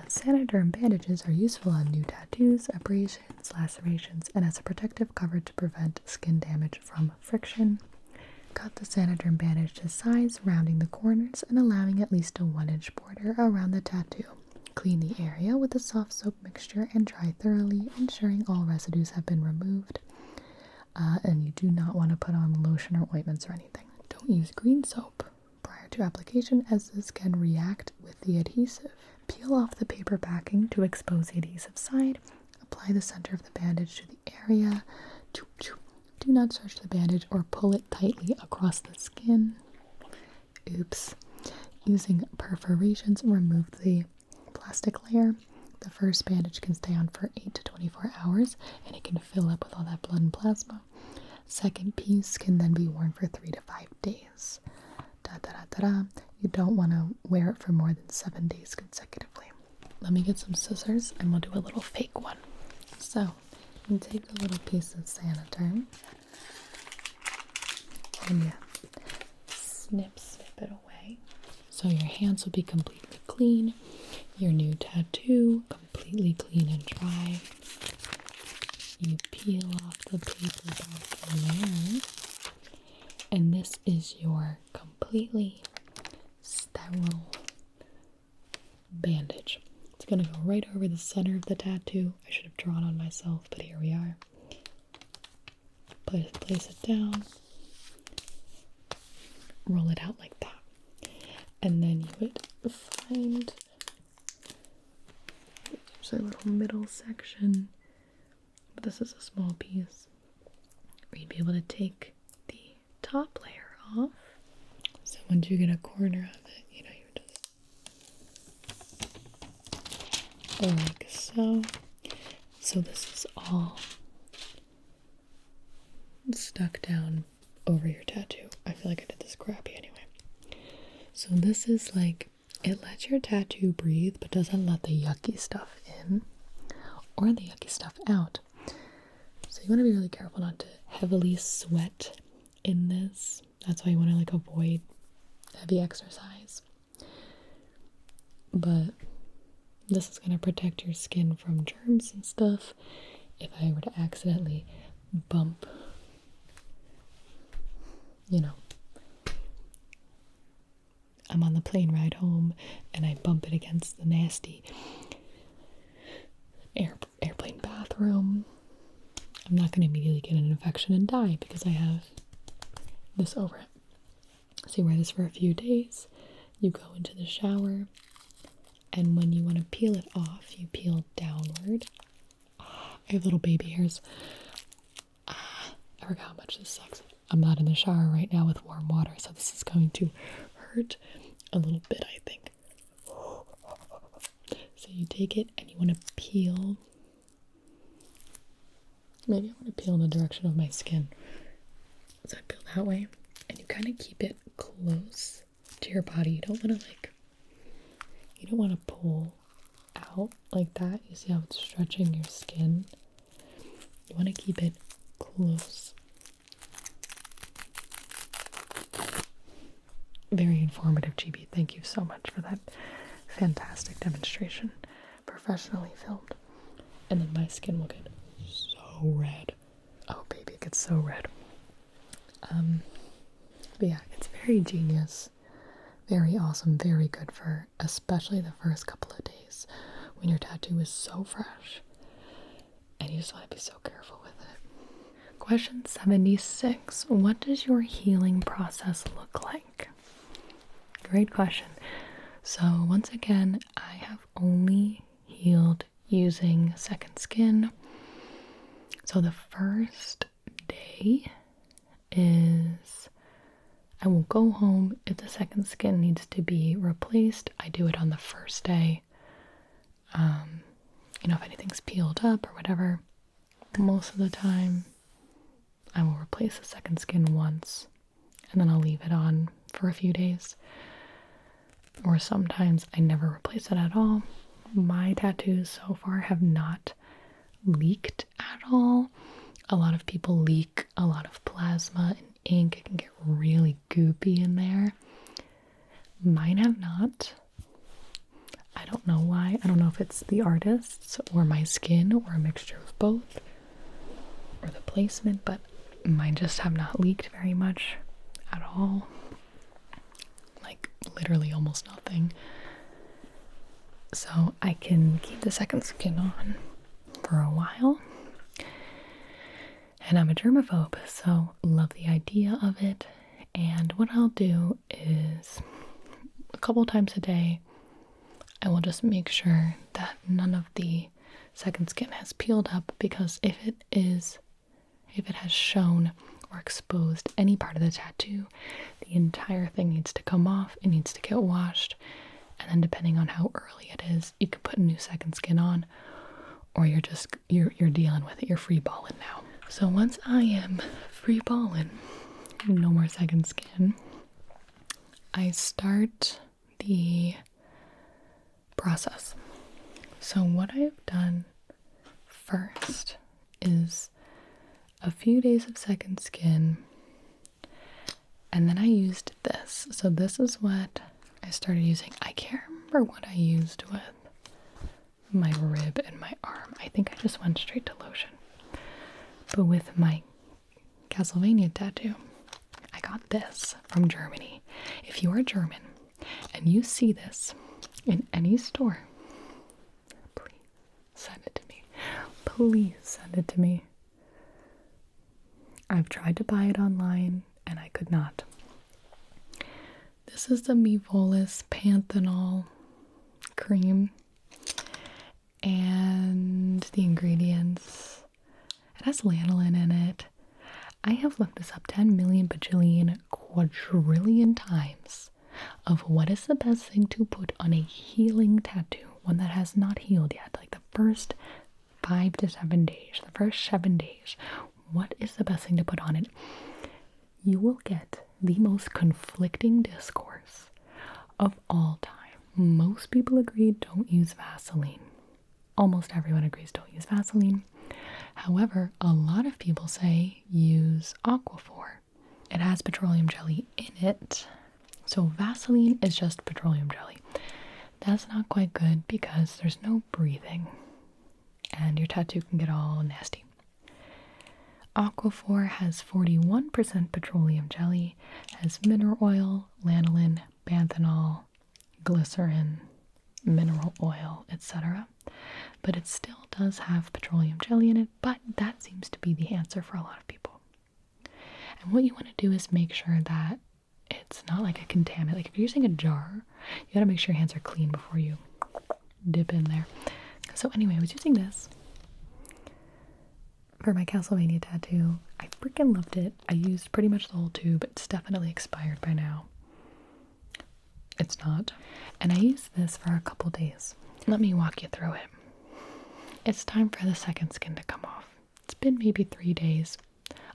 Saniderm bandages are useful on new tattoos, abrasions, lacerations, and as a protective cover to prevent skin damage from friction. Cut the Saniderm bandage to size, rounding the corners and allowing at least a 1-inch border around the tattoo. Clean the area with a soft soap mixture and dry thoroughly, ensuring all residues have been removed. And you do not want to put on lotion or ointments or anything. Don't use green soap prior to application, as this can react with the adhesive. Peel off the paper backing to expose the adhesive side. Apply the center of the bandage to the area. Do not stretch the bandage or pull it tightly across the skin. Oops. Using perforations, remove the plastic layer. The first bandage can stay on for 8 to 24 hours, and it can fill up with all that blood and plasma. Second piece can then be worn for 3 to 5 days. You don't want to wear it for more than 7 days consecutively. Let me get some scissors and we'll do a little fake one. So, you take a little piece of Sanitime and you snip it away. So your hands will be completely clean. Your new tattoo completely clean and dry. You peel off the paper back layer, and this is your completely sterile bandage. It's gonna go right over the center of the tattoo. I should have drawn on myself, but here we are. Place it down, roll it out like that, and then you would find there's a little middle section, but this is a small piece where you'd be able to take the top layer off. So once you get a corner of it, you just like so. So this is all stuck down over your tattoo. I feel like I did this crappy anyway. So this is like, it lets your tattoo breathe, but doesn't let the yucky stuff in or the yucky stuff out. So you want to be really careful not to heavily sweat in this. That's why you want to like avoid heavy exercise. But this is going to protect your skin from germs and stuff. If I were to accidentally bump, I'm on the plane ride home and I bump it against the nasty airplane bathroom, I'm not going to immediately get an infection and die because I have this over it. So you wear this for a few days, you go into the shower, and when you want to peel it off, you peel downward. I have little baby hairs. I forgot how much this sucks. I'm not in the shower right now with warm water, so this is going to hurt a little bit, I think. So you take it and you want to peel. Maybe I want to peel in the direction of my skin. So I peel that way, and you kind of keep it close to your body. You don't want to pull out like that. You see how it's stretching your skin? You want to keep it close. Very informative, Gibi. Thank you so much for that fantastic demonstration. Professionally filmed. And then my skin will get so red. Oh, baby, it gets so red. But yeah, it's very genius. Very awesome. Very good for especially the first couple of days when your tattoo is so fresh. And you just want to be so careful with it. Question 76. What does your healing process look like? Great question. So once again, I have only healed using second skin. So the first day is I will go home. If the second skin needs to be replaced, I do it on the first day. If anything's peeled up or whatever, most of the time I will replace the second skin once and then I'll leave it on for a few days. or sometimes I never replace it at all. My tattoos so far have not leaked at all. A lot of people leak a lot of plasma and ink. It can get really goopy in there. Mine have not. I don't know why. I don't know if it's the artists or my skin or a mixture of both or the placement, but mine just have not leaked very much at all. Like literally almost nothing. So I can keep the second skin on for a while. And I'm a germaphobe, so love the idea of it. And what I'll do is a couple times a day, I will just make sure that none of the second skin has peeled up, because if it has shown or exposed any part of the tattoo, the entire thing needs to come off. It needs to get washed. And then depending on how early it is, you can put a new second skin on, or you're dealing with it. You're free balling now. So once I am free balling, no more second skin, I start the process. So what I've done first is a few days of second skin, and then I used this. So this is what I started using. I can't remember what I used with my rib and my arm. I think I just went straight to lotion. But with my Castlevania tattoo, I got this from Germany. If you are German and you see this in any store, please send it to me. Please send it to me. I've tried to buy it online and I could not. This is the Mivolis Panthenol cream, and the ingredients, it has lanolin in it. I have looked this up 10 million bajillion quadrillion times of what is the best thing to put on a healing tattoo, one that has not healed yet, like the first 5 to 7 days, the first 7 days. What is the best thing to put on it? You will get the most conflicting discourse of all time. Most people agree don't use Vaseline. Almost everyone agrees don't use Vaseline. However, a lot of people say use Aquaphor. It has petroleum jelly in it. So Vaseline is just petroleum jelly. That's not quite good because there's no breathing and your tattoo can get all nasty. Aquaphor has 41% petroleum jelly, has mineral oil, lanolin, panthenol, glycerin, mineral oil, etc. But it still does have petroleum jelly in it, but that seems to be the answer for a lot of people. And what you want to do is make sure that it's not like a contaminant. Like if you're using a jar, you gotta make sure your hands are clean before you dip in there. So anyway, I was using this for my Castlevania tattoo. I freaking loved it. I used pretty much the whole tube. It's definitely expired by now. It's not. And I used this for a couple days. Let me walk you through it. It's time for the second skin to come off. It's been maybe 3 days,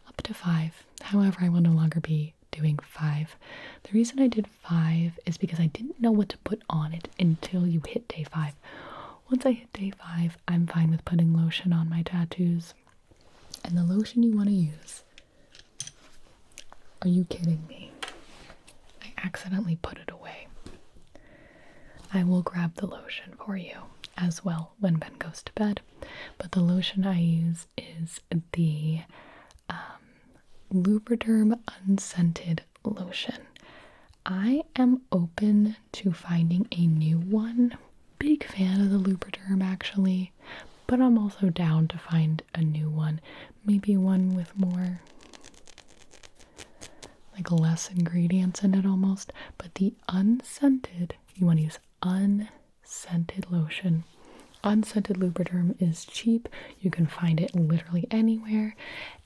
up to 5. However, I will no longer be doing 5. The reason I did 5 is because I didn't know what to put on it until you hit day 5. Once I hit day 5, I'm fine with putting lotion on my tattoos. And the lotion you want to use, are you kidding me? I accidentally put it away. I will grab the lotion for you as well when Ben goes to bed. But the lotion I use is the Lubriderm unscented lotion. I am open to finding a new one. Big fan of the Lubriderm actually, but I'm also down to find a new one. Maybe one with more, like less ingredients in it almost. But the unscented, you want to use unscented lotion. Unscented Lubriderm is cheap. You can find it literally anywhere,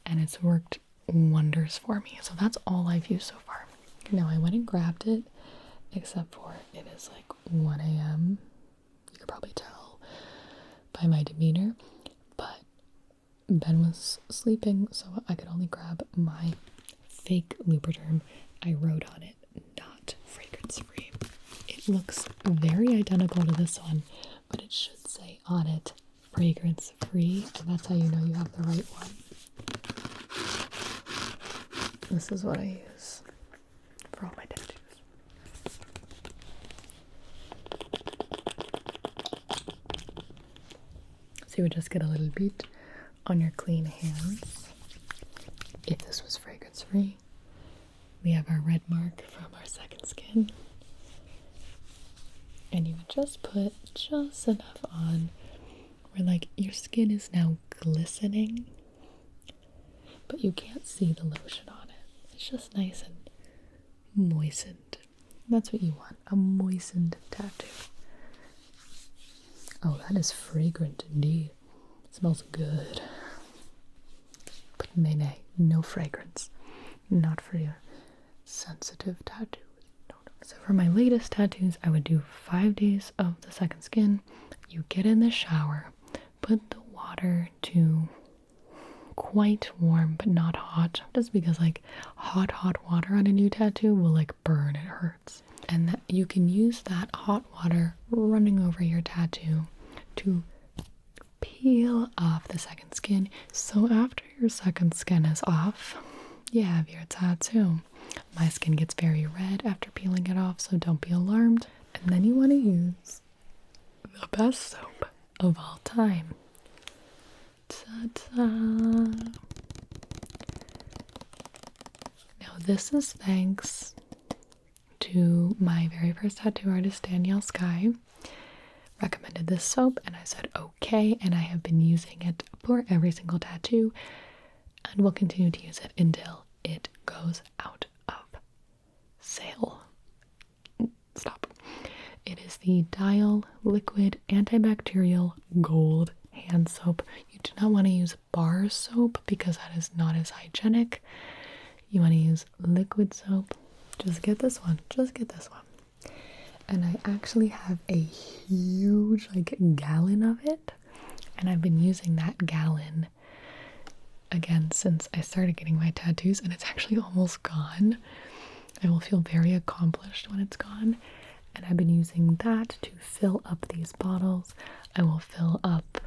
and it's worked wonders for me. So that's all I've used so far. Now I went and grabbed it, except for it is like 1 a.m. You could probably tell by my demeanor, but Ben was sleeping, so I could only grab my fake Lubriderm. I wrote on it, not fragrance free. It looks very identical to this one, but it should say on it fragrance free, and that's how you know you have the right one. This is what I use for all my tattoos. So you would just get a little bit on your clean hands. If this was fragrance free, we have our red mark from our second skin. And you would just put just enough on where like your skin is now glistening, but you can't see the lotion on it. It's just nice and moistened. That's what you want, a moistened tattoo. Oh, that is fragrant indeed. It smells good. But nay, no fragrance. Not for your sensitive tattoos. No. So for my latest tattoos, I would do 5 days of the second skin. You get in the shower, put the water to quite warm but not hot, just because like hot water on a new tattoo will like burn, it hurts. And that you can use that hot water running over your tattoo to peel off the second skin. So after your second skin is off, you have your tattoo. My skin gets very red after peeling it off, so don't be alarmed. And then you want to use the best soap of all time. Ta-da! Now this is thanks to my very first tattoo artist, Danielle Sky. Recommended this soap and I said okay, and I have been using it for every single tattoo and will continue to use it until it goes out of sale. Stop. It is the Dial Liquid Antibacterial Gold Hand Soap. You do not want to use bar soap because that is not as hygienic. You want to use liquid soap. Just get this one. Just get this one. And I actually have a huge like gallon of it, and I've been using that gallon again since I started getting my tattoos, and it's actually almost gone. I will feel very accomplished when it's gone, and I've been using that to fill up these bottles. I will fill up,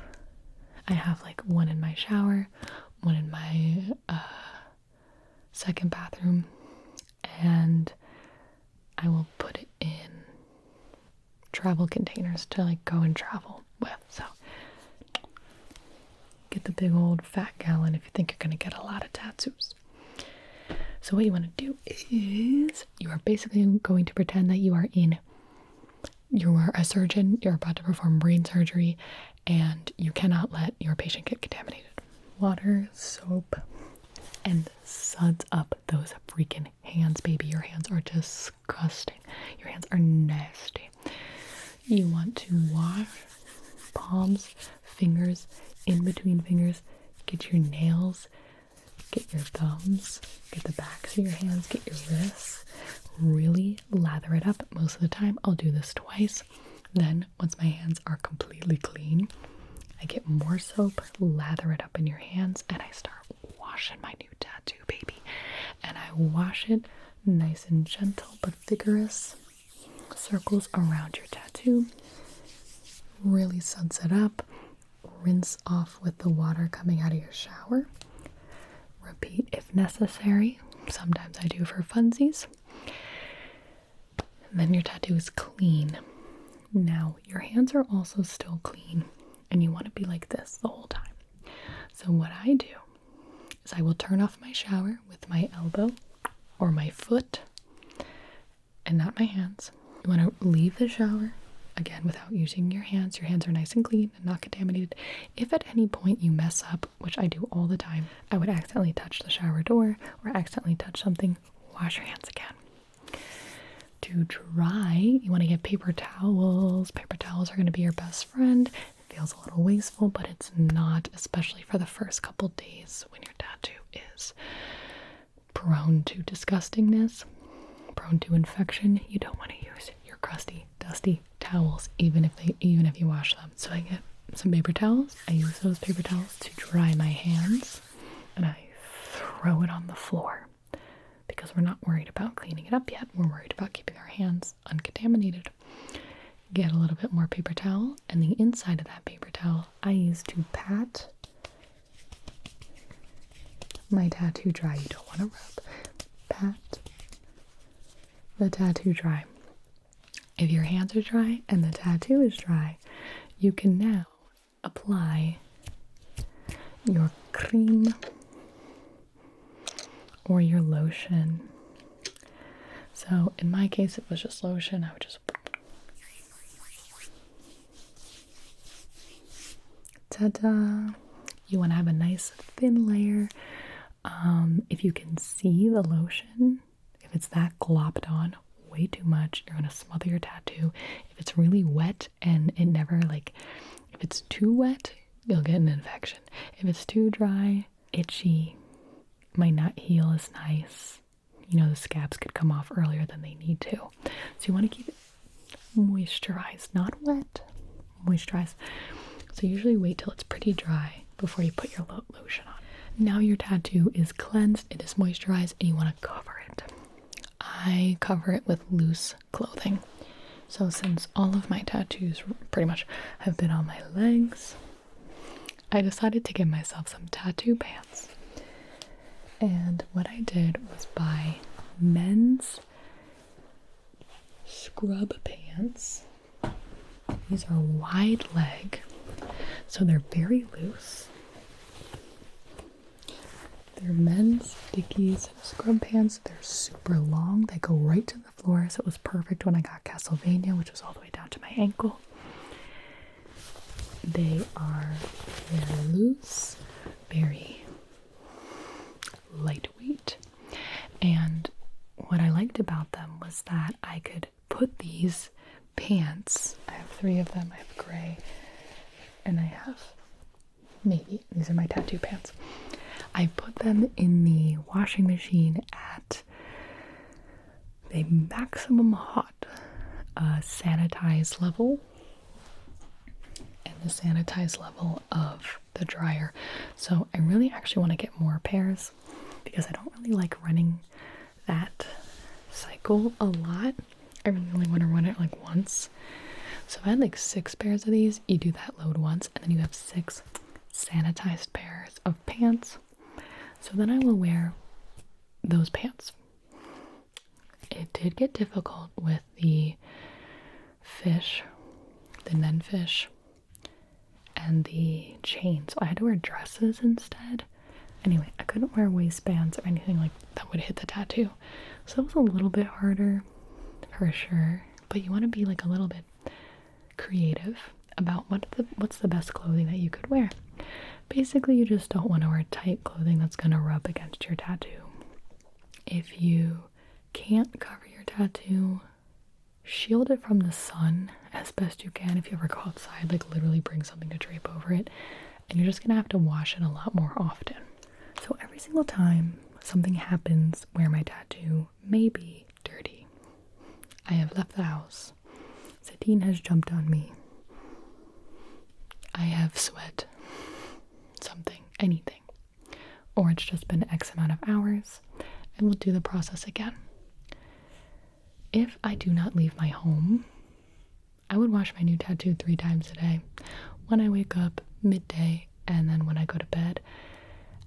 I have like one in my shower, one in my second bathroom, and I will put it in travel containers to like go and travel with. So get the big old fat gallon if you think you're going to get a lot of tattoos. So what you want to do is you are basically going to pretend that you are a surgeon, you're about to perform brain surgery, and you cannot let your patient get contaminated. Water, soap, and suds up those freaking hands, baby. Your hands are disgusting. Your hands are nasty. You want to wash palms, fingers, in between fingers, get your nails, get your thumbs, get the backs of your hands, get your wrists, really lather it up. Most of the time I'll do this twice. Then once my hands are completely clean, I get more soap, lather it up in your hands, and I start washing my new tattoo, baby. And I wash it nice and gentle but vigorous circles around your tattoo. Really suds it up. Rinse off with the water coming out of your shower. Repeat if necessary. Sometimes I do for funsies. And then your tattoo is clean. Now, your hands are also still clean, and you want to be like this the whole time. So what I do is I will turn off my shower with my elbow or my foot and not my hands. You want to leave the shower, again, without using your hands. Your hands are nice and clean and not contaminated. If at any point you mess up, which I do all the time, I would accidentally touch the shower door or accidentally touch something, wash your hands again. To dry, you want to get paper towels. Paper towels are going to be your best friend. It feels a little wasteful, but it's not, especially for the first couple days when your tattoo is prone to disgustingness, prone to infection. You don't want to use your crusty, dusty towels, even if you wash them. So I get some paper towels. I use those paper towels to dry my hands, and I throw it on the floor because we're not worried about cleaning it up yet. We're worried about keeping our hands uncontaminated. Get a little bit more paper towel, and the inside of that paper towel I use to pat my tattoo dry. You don't want to rub. Pat the tattoo dry. If your hands are dry and the tattoo is dry, you can now apply your cream or your lotion. So in my case, it was just lotion. I would just ta-da! You want to have a nice thin layer. If you can see the lotion, if it's that glopped on way too much, you're going to smother your tattoo. If it's really wet and it never, like, if it's too wet, you'll get an infection. If it's too dry, itchy, might not heal as nice. You know, the scabs could come off earlier than they need to. So you want to keep it moisturized, not wet, moisturized. So usually wait till it's pretty dry before you put your lotion on. Now your tattoo is cleansed, it is moisturized, and you want to cover it. I cover it with loose clothing. So since all of my tattoos pretty much have been on my legs, I decided to give myself some tattoo pants. And what I did was buy men's scrub pants. These are wide leg, so they're very loose. They're men's Dickies scrub pants. They're super long. They go right to the floor, so it was perfect when I got Castlevania, which was all the way down to my ankle. They are very loose, very lightweight, and what I liked about them was that I could put these pants, I have 3 of them, I have gray, and I have maybe, these are my tattoo pants. I put them in the washing machine at the maximum hot sanitized level and the sanitized level of the dryer. So I really actually want to get more pairs because I don't really like running that cycle a lot. I really only want to run it like once. So if I had like 6 pairs of these, you do that load once and then you have 6 sanitized pairs of pants. So then I will wear those pants. It did get difficult with the fish, the Nen fish, and the chain. So I had to wear dresses instead. Anyway, I couldn't wear waistbands or anything like that would hit the tattoo. So it was a little bit harder for sure. But you want to be like a little bit creative about what's the best clothing that you could wear. Basically, you just don't want to wear tight clothing that's going to rub against your tattoo. If you can't cover your tattoo, shield it from the sun as best you can. If you ever go outside, like literally bring something to drape over it. And you're just going to have to wash it a lot more often. So every single time something happens where my tattoo may be dirty, I have left the house, Satine has jumped on me, I have sweat, something, anything, or it's just been X amount of hours, and we'll do the process again. If I do not leave my home, I would wash my new tattoo 3 times a day. When I wake up, midday, and then when I go to bed.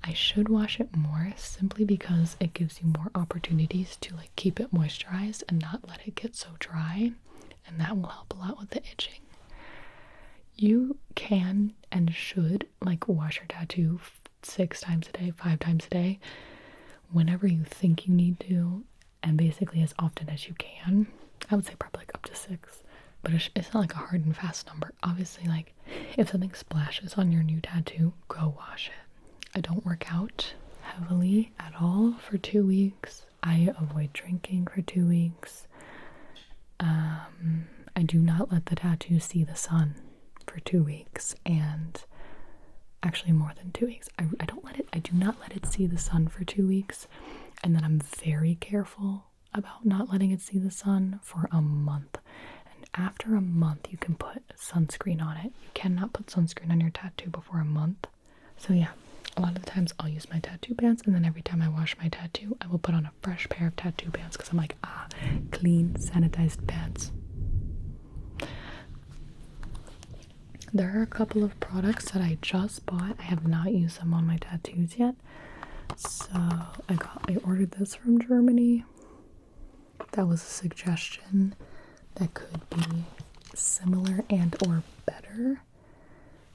I should wash it more simply because it gives you more opportunities to like keep it moisturized and not let it get so dry, and that will help a lot with the itching. You can and should like wash your tattoo 6 times a day, 5 times a day, whenever you think you need to, and basically as often as you can. I would say probably like up to 6, but it's not like a hard and fast number. Obviously, like if something splashes on your new tattoo, go wash it. I don't work out heavily at all for 2 weeks. I avoid drinking for 2 weeks. I do not let the tattoo see the sun for 2 weeks, and actually more than 2 weeks. I do not let it see the sun for 2 weeks, and then I'm very careful about not letting it see the sun for a month. And after a month, you can put sunscreen on it. You cannot put sunscreen on your tattoo before a month. So yeah, A lot of the times I'll use my tattoo pants, and then every time I wash my tattoo, I will put on a fresh pair of tattoo pants because I'm like, clean, sanitized pants. There are a couple of products that I just bought. I have not used them on my tattoos yet. So I ordered this from Germany. That was a suggestion that could be similar and or better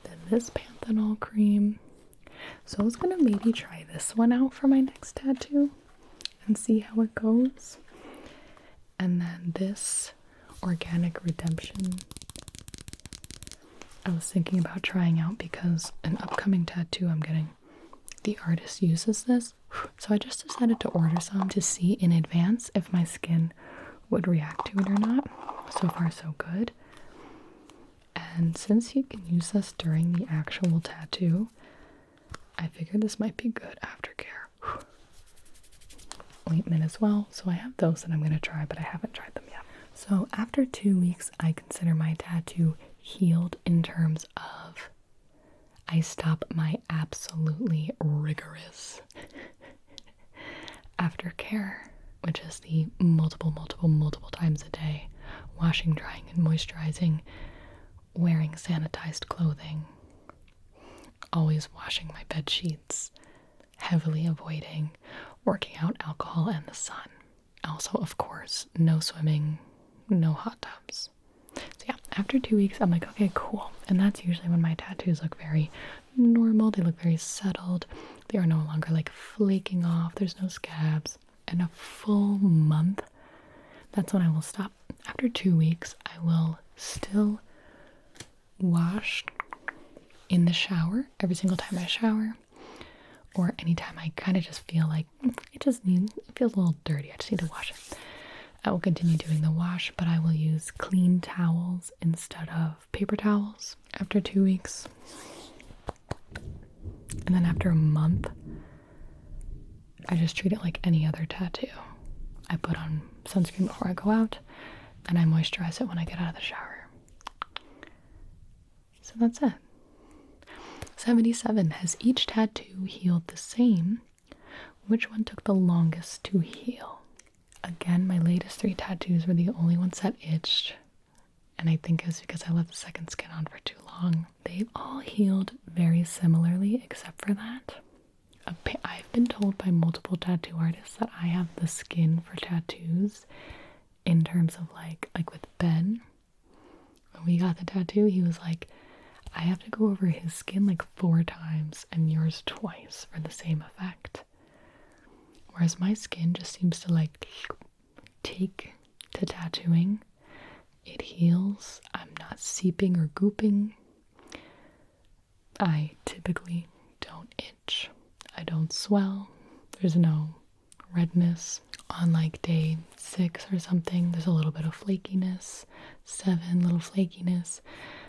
than this panthenol cream. So I was gonna maybe try this one out for my next tattoo and see how it goes. And then this Organic Redemption, I was thinking about trying out because an upcoming tattoo I'm getting, the artist uses this. So I just decided to order some to see in advance if my skin would react to it or not. So far so good. And since you can use this during the actual tattoo, I figured this might be good aftercare. Ointment as well. So I have those that I'm going to try, but I haven't tried them yet. So after 2 weeks, I consider my tattoo healed in terms of I stop my absolutely rigorous aftercare, which is the multiple times a day, washing, drying, and moisturizing, wearing sanitized clothing, always washing my bed sheets, heavily avoiding working out, alcohol, and the sun. Also, of course, no swimming, no hot tubs. So yeah, after 2 weeks, I'm like, okay, cool. And that's usually when my tattoos look very normal. They look very settled. They are no longer like flaking off. There's no scabs. And a full month, that's when I will stop. After 2 weeks, I will still wash in the shower every single time I shower, or anytime I kind of just feel like it feels a little dirty. I just need to wash it. I will continue doing the wash, but I will use clean towels instead of paper towels after 2 weeks. And then after a month, I just treat it like any other tattoo. I put on sunscreen before I go out, and I moisturize it when I get out of the shower. So that's it. 77. Has each tattoo healed the same? Which one took the longest to heal? Again, my latest 3 tattoos were the only ones that itched, and I think it's because I left the second skin on for too long. They've all healed very similarly, except for that. I've been told by multiple tattoo artists that I have the skin for tattoos in terms of like with Ben. When we got the tattoo, he was like, I have to go over his skin like 4 times and yours twice for the same effect. Whereas my skin just seems to like take to tattooing. It heals. I'm not seeping or gooping. I typically don't itch. I don't swell. There's no redness. On like day 6 or something, there's a little bit of flakiness. 7, little flakiness.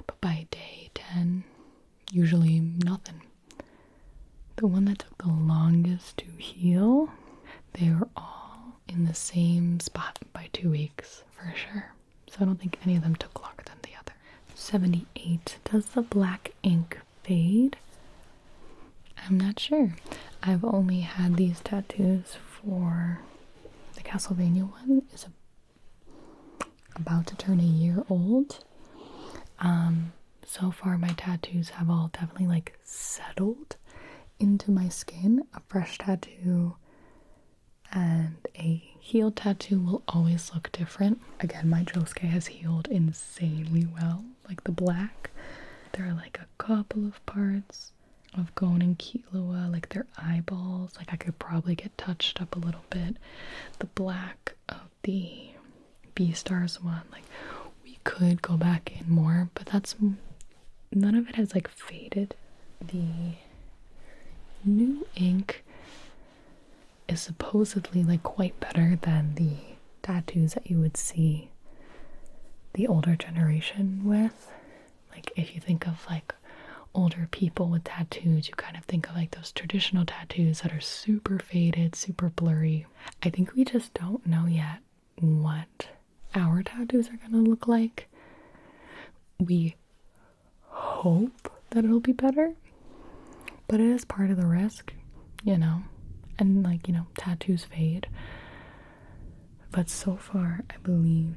But by day 10, usually nothing. The one that took the longest to heal, they were all in the same spot by 2 weeks, for sure. So I don't think any of them took longer than the other. 78. Does the black ink fade? I'm not sure. I've only had these tattoos for the Castlevania one is about to turn a year old. So far my tattoos have all definitely like settled into my skin. A fresh tattoo and a healed tattoo will always look different. Again, my Josuke has healed insanely well. Like the black, there are like a couple of parts of Gon and Killua, like their eyeballs, like I could probably get touched up a little bit. The black of the Beastars one, like we could go back in more, but that's none of it has like faded. The new ink is supposedly like quite better than the tattoos that you would see the older generation with. Like if you think of like older people with tattoos, you kind of think of like those traditional tattoos that are super faded, super blurry. I think we just don't know yet what our tattoos are going to look like. We hope that it'll be better, But it is part of the risk, you know, and like, you know, tattoos fade. But so far, I believe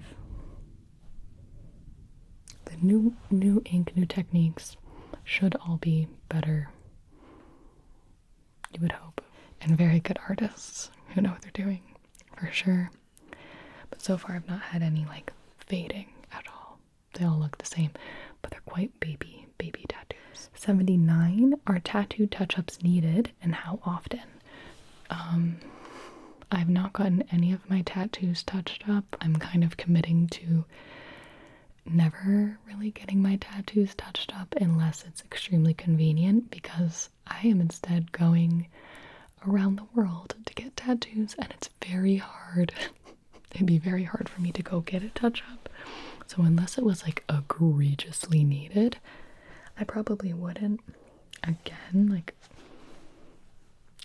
the new ink, new techniques should all be better, you would hope, and very good artists who know what they're doing, for sure. But so far I've not had any like fading at all. They all look the same, but they're quite baby tattoos. 79, are tattoo touch-ups needed and how often? I've not gotten any of my tattoos touched up. I'm kind of committing to never really getting my tattoos touched up unless it's extremely convenient, because I am instead going around the world to get tattoos, and it's very hard. It'd be very hard for me to go get a touch up. So unless it was like egregiously needed, I probably wouldn't. Again, like,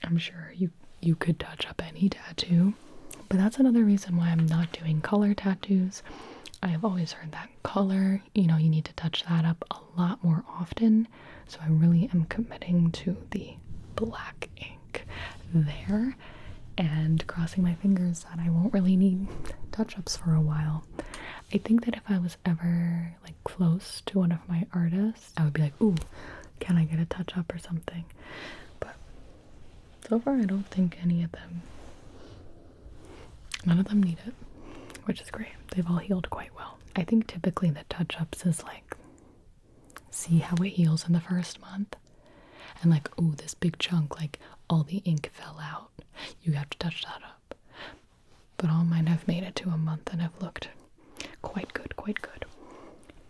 I'm sure you could touch up any tattoo, but that's another reason why I'm not doing color tattoos. I have always heard that color, you know, you need to touch that up a lot more often. So I really am committing to the black ink there, and crossing my fingers that I won't really need touch-ups for a while. I think that if I was ever like close to one of my artists, I would be like, ooh, can I get a touch-up or something? But so far I don't think none of them need it, which is great. They've all healed quite well. I think typically the touch-ups is like, see how it heals in the first month, and like, ooh, this big chunk, like all the ink fell out, you have to touch that up. But all mine have made it to a month and have looked quite good, quite good.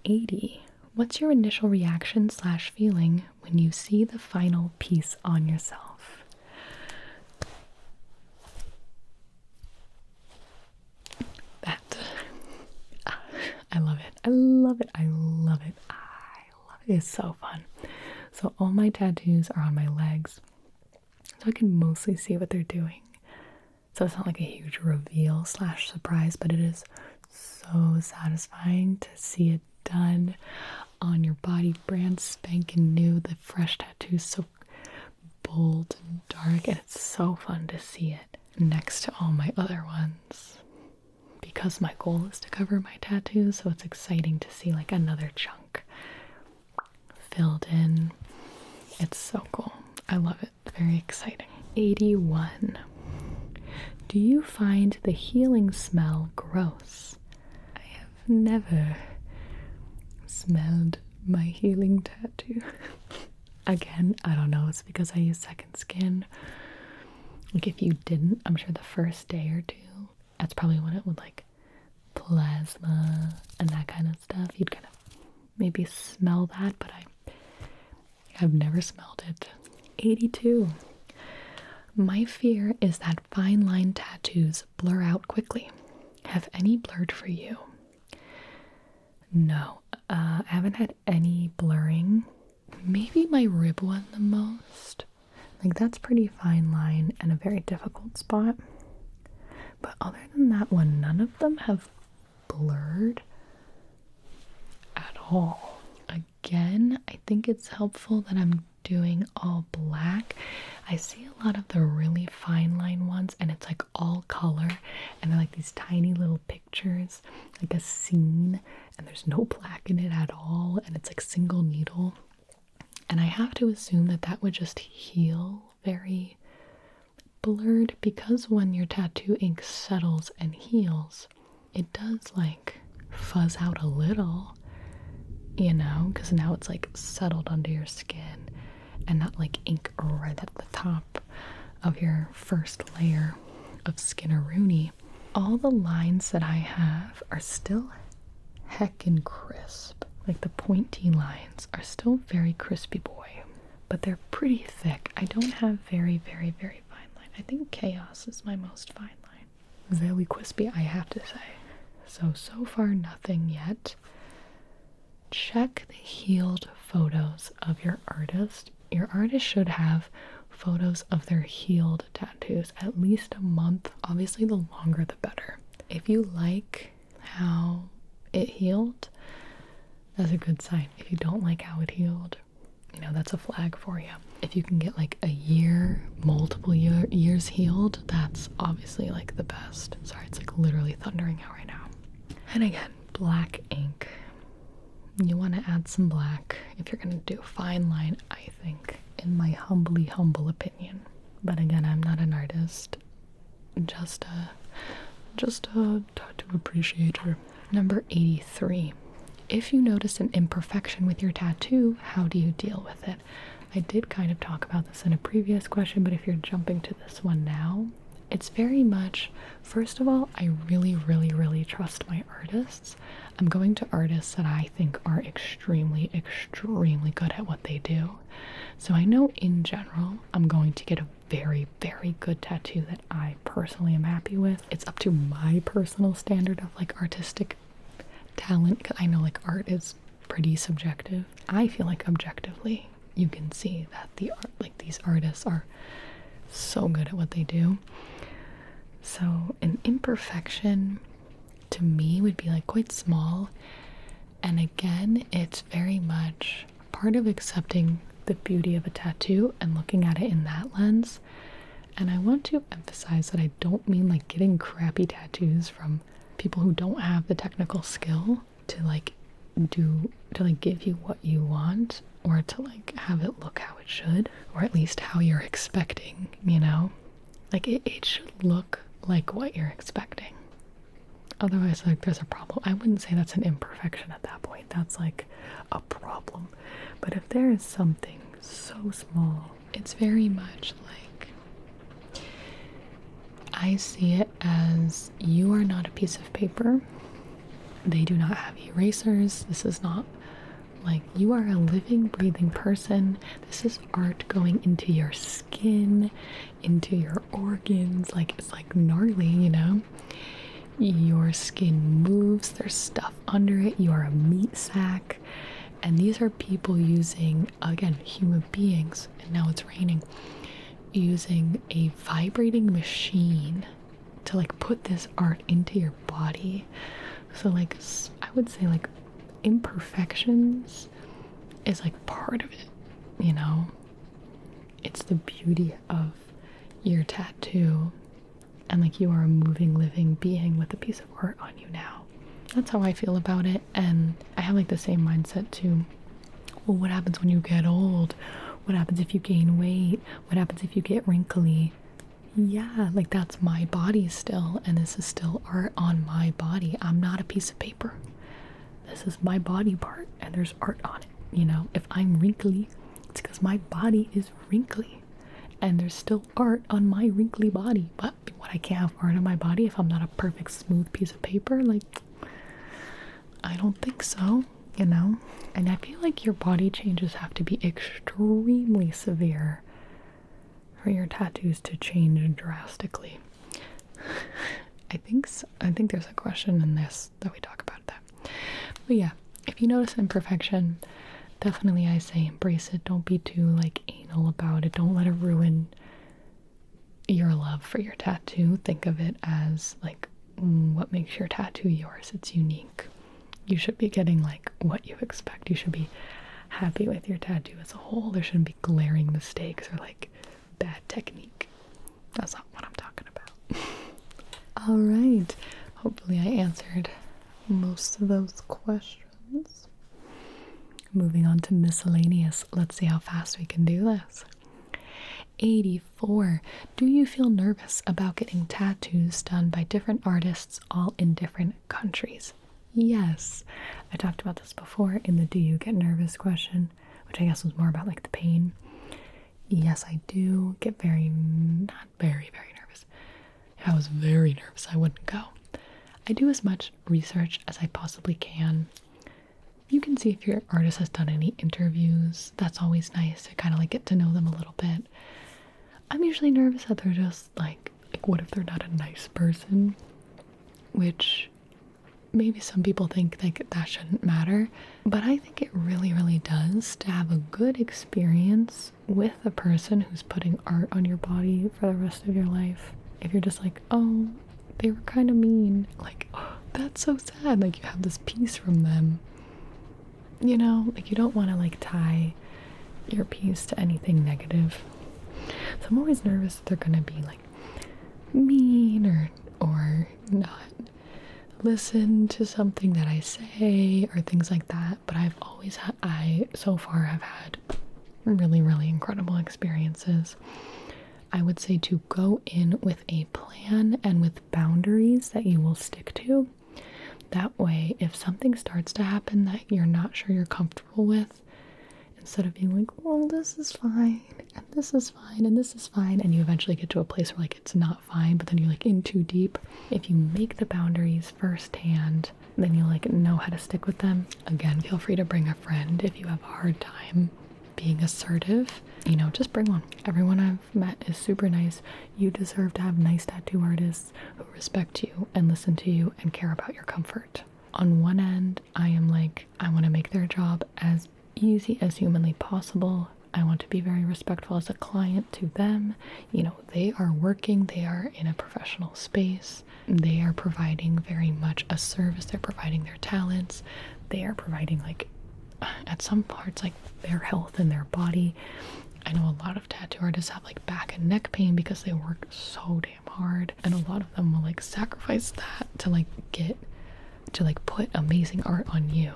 80, what's your initial reaction / feeling when you see the final piece on yourself? That, I love it. I love it. I love it. I love it. It's so fun. So all my tattoos are on my legs, so I can mostly see what they're doing. So it's not like a huge reveal / surprise, but it is so satisfying to see it done on your body, brand spanking new. The fresh tattoo's so bold and dark, and it's so fun to see it next to all my other ones, because my goal is to cover my tattoos, so it's exciting to see like another chunk filled in. It's so cool. I love it. Very exciting. 81. Do you find the healing smell gross? I have never smelled my healing tattoo. Again, I don't know. It's because I use second skin. Like, if you didn't, I'm sure the first day or two, that's probably when it would like plasma and that kind of stuff. You'd kind of maybe smell that, but I have never smelled it. 82. My fear is that fine line tattoos blur out quickly. Have any blurred for you? No, I haven't had any blurring. Maybe my rib one the most. Like, that's pretty fine line and a very difficult spot. But other than that one, none of them have blurred at all. Again, I think it's helpful that I'm doing all black. I see a lot of the really fine line ones, and it's like all color, and they're like these tiny little pictures, like a scene, and there's no black in it at all, and it's like single needle. And I have to assume that that would just heal very blurred, because when your tattoo ink settles and heals, it does like fuzz out a little, you know, because now it's like settled under your skin and not like ink right at the top of your first layer of skinneroonie. All the lines that I have are still heckin' crisp. Like, the pointy lines are still very crispy boy, but they're pretty thick. I don't have very, very, very fine line. I think Chaos is my most fine line. Very crispy, I have to say. So far nothing yet. Check the healed photos of your artist. Your artist should have photos of their healed tattoos at least a month. Obviously, the longer the better. If you like how it healed, that's a good sign. If you don't like how it healed, you know, that's a flag for you. if you can get like a year, multiple years healed, that's obviously like the best. Sorry, it's like literally thundering out right now. And again, black ink. You want to add some black if you're going to do fine line, I think, in my humble opinion. But again, I'm not an artist, just a tattoo appreciator. Number 83. If you notice an imperfection with your tattoo, how do you deal with it? I did kind of talk about this in a previous question, but if you're jumping to this one now, it's very much, first of all, I really trust my artists. I'm going to artists that I think are extremely good at what they do. So I know in general, I'm going to get a very good tattoo that I personally am happy with. It's up to my personal standard of like artistic talent, because I know like art is pretty subjective. I feel like objectively you can see that these artists are so good at what they do. So an imperfection to me would be like quite small, and again, it's very much part of accepting the beauty of a tattoo and looking at it in that lens. And I want to emphasize that I don't mean like getting crappy tattoos from people who don't have the technical skill to like give you what you want, or to like have it look how it should, or at least how you're expecting, you know? Like it should look like what you're expecting. Otherwise, like, there's a problem. I wouldn't say that's an imperfection at that point. That's like a problem. But if there is something so small, it's very much like, I see it as you are not a piece of paper. They do not have erasers. This is not like, you are a living, breathing person. This is art going into your skin, into your organs. Like, it's like gnarly, you know? Your skin moves, there's stuff under it, you are a meat sack. And these are people using, again, human beings, and now it's raining, using a vibrating machine to like put this art into your body. So like, I would say like imperfections is like part of it, you know? It's the beauty of your tattoo. And like, you are a moving, living being with a piece of art on you now. That's how I feel about it. And I have like the same mindset too. Well, what happens when you get old? What happens if you gain weight? What happens if you get wrinkly? Yeah, like that's my body still. And this is still art on my body. I'm not a piece of paper. This is my body part and there's art on it. You know, if I'm wrinkly, it's because my body is wrinkly. And there's still art on my wrinkly body. But what, I can't have art on my body if I'm not a perfect smooth piece of paper? Like, I don't think so, you know? And I feel like your body changes have to be extremely severe for your tattoos to change drastically. I think so. I think there's a question in this that we talk about that. But yeah, if you notice imperfection, definitely I say embrace it. Don't be too like anal about it. Don't let it ruin your love for your tattoo. Think of it as like what makes your tattoo yours. It's unique. You should be getting like what you expect. You should be happy with your tattoo as a whole. There shouldn't be glaring mistakes or like bad technique. That's not what I'm talking about. All right. Hopefully I answered most of those questions. Moving on to miscellaneous. Let's see how fast we can do this. 84. Do you feel nervous about getting tattoos done by different artists all in different countries? Yes. I talked about this before in the do you get nervous question, which I guess was more about like the pain. Yes, I do get not very nervous. If I was very nervous, I wouldn't go. I do as much research as I possibly can. You can see if your artist has done any interviews. That's always nice to kind of like get to know them a little bit. I'm usually nervous that they're just like what if they're not a nice person? Which maybe some people think like that shouldn't matter. But I think it really does to have a good experience with a person who's putting art on your body for the rest of your life. If you're just like, oh, they were kind of mean. Like, oh, that's so sad. Like you have this piece from them. You know, like you don't want to like tie earpiece to anything negative. So I'm always nervous that they're gonna be like mean or not listen to something that I say or things like that. But I've always I so far have had really, really incredible experiences. I would say to go in with a plan and with boundaries that you will stick to. That way, if something starts to happen that you're not sure you're comfortable with, instead of being like, well, this is fine, and this is fine, and this is fine, and you eventually get to a place where like it's not fine, but then you're like in too deep. If you make the boundaries firsthand, then you like know how to stick with them. Again, feel free to bring a friend if you have a hard time being assertive. You know, just bring one. Everyone I've met is super nice. You deserve to have nice tattoo artists who respect you and listen to you and care about your comfort. On one end, I am like, I want to make their job as easy as humanly possible. I want to be very respectful as a client to them. You know, they are working, they are in a professional space, they are providing very much a service, they're providing their talents, they are providing like at some parts like their health and their body. I know a lot of tattoo artists have like back and neck pain because they work so damn hard, and a lot of them will like sacrifice that to like put amazing art on you.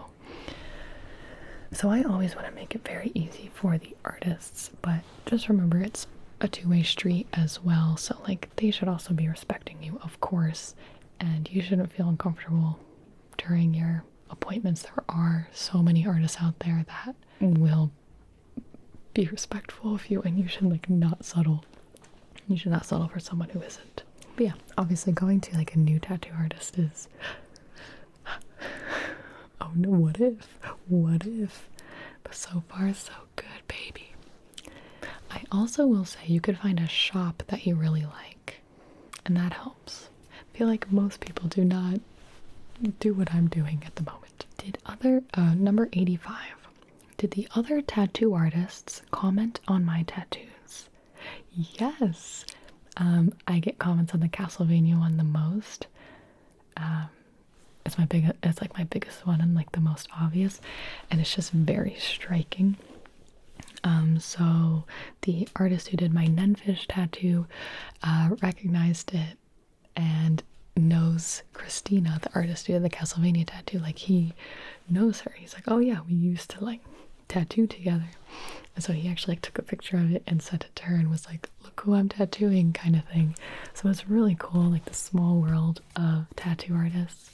So I always want to make it very easy for the artists, but just remember it's a two-way street as well. So like they should also be respecting you, of course, and you shouldn't feel uncomfortable during your appointments. There are so many artists out there that will be respectful of you, and you should like not settle. You should not settle for someone who isn't. But yeah, obviously going to like a new tattoo artist is oh no, what if? But so far so good, baby. I also will say you could find a shop that you really like, and that helps. I feel like most people do not do what I'm doing at the moment. Number 85. Did the other tattoo artists comment on my tattoos? Yes. I get comments on the Castlevania one the most. It's like my biggest one and like the most obvious, and it's just very striking. So the artist who did my Nenfish tattoo recognized it and knows Christina, the artist who did the Castlevania tattoo. Like he knows her. He's like, oh yeah, we used to like tattoo together. And so he actually like took a picture of it and sent it to her and was like, look who I'm tattooing, kind of thing. So it's really cool, like the small world of tattoo artists.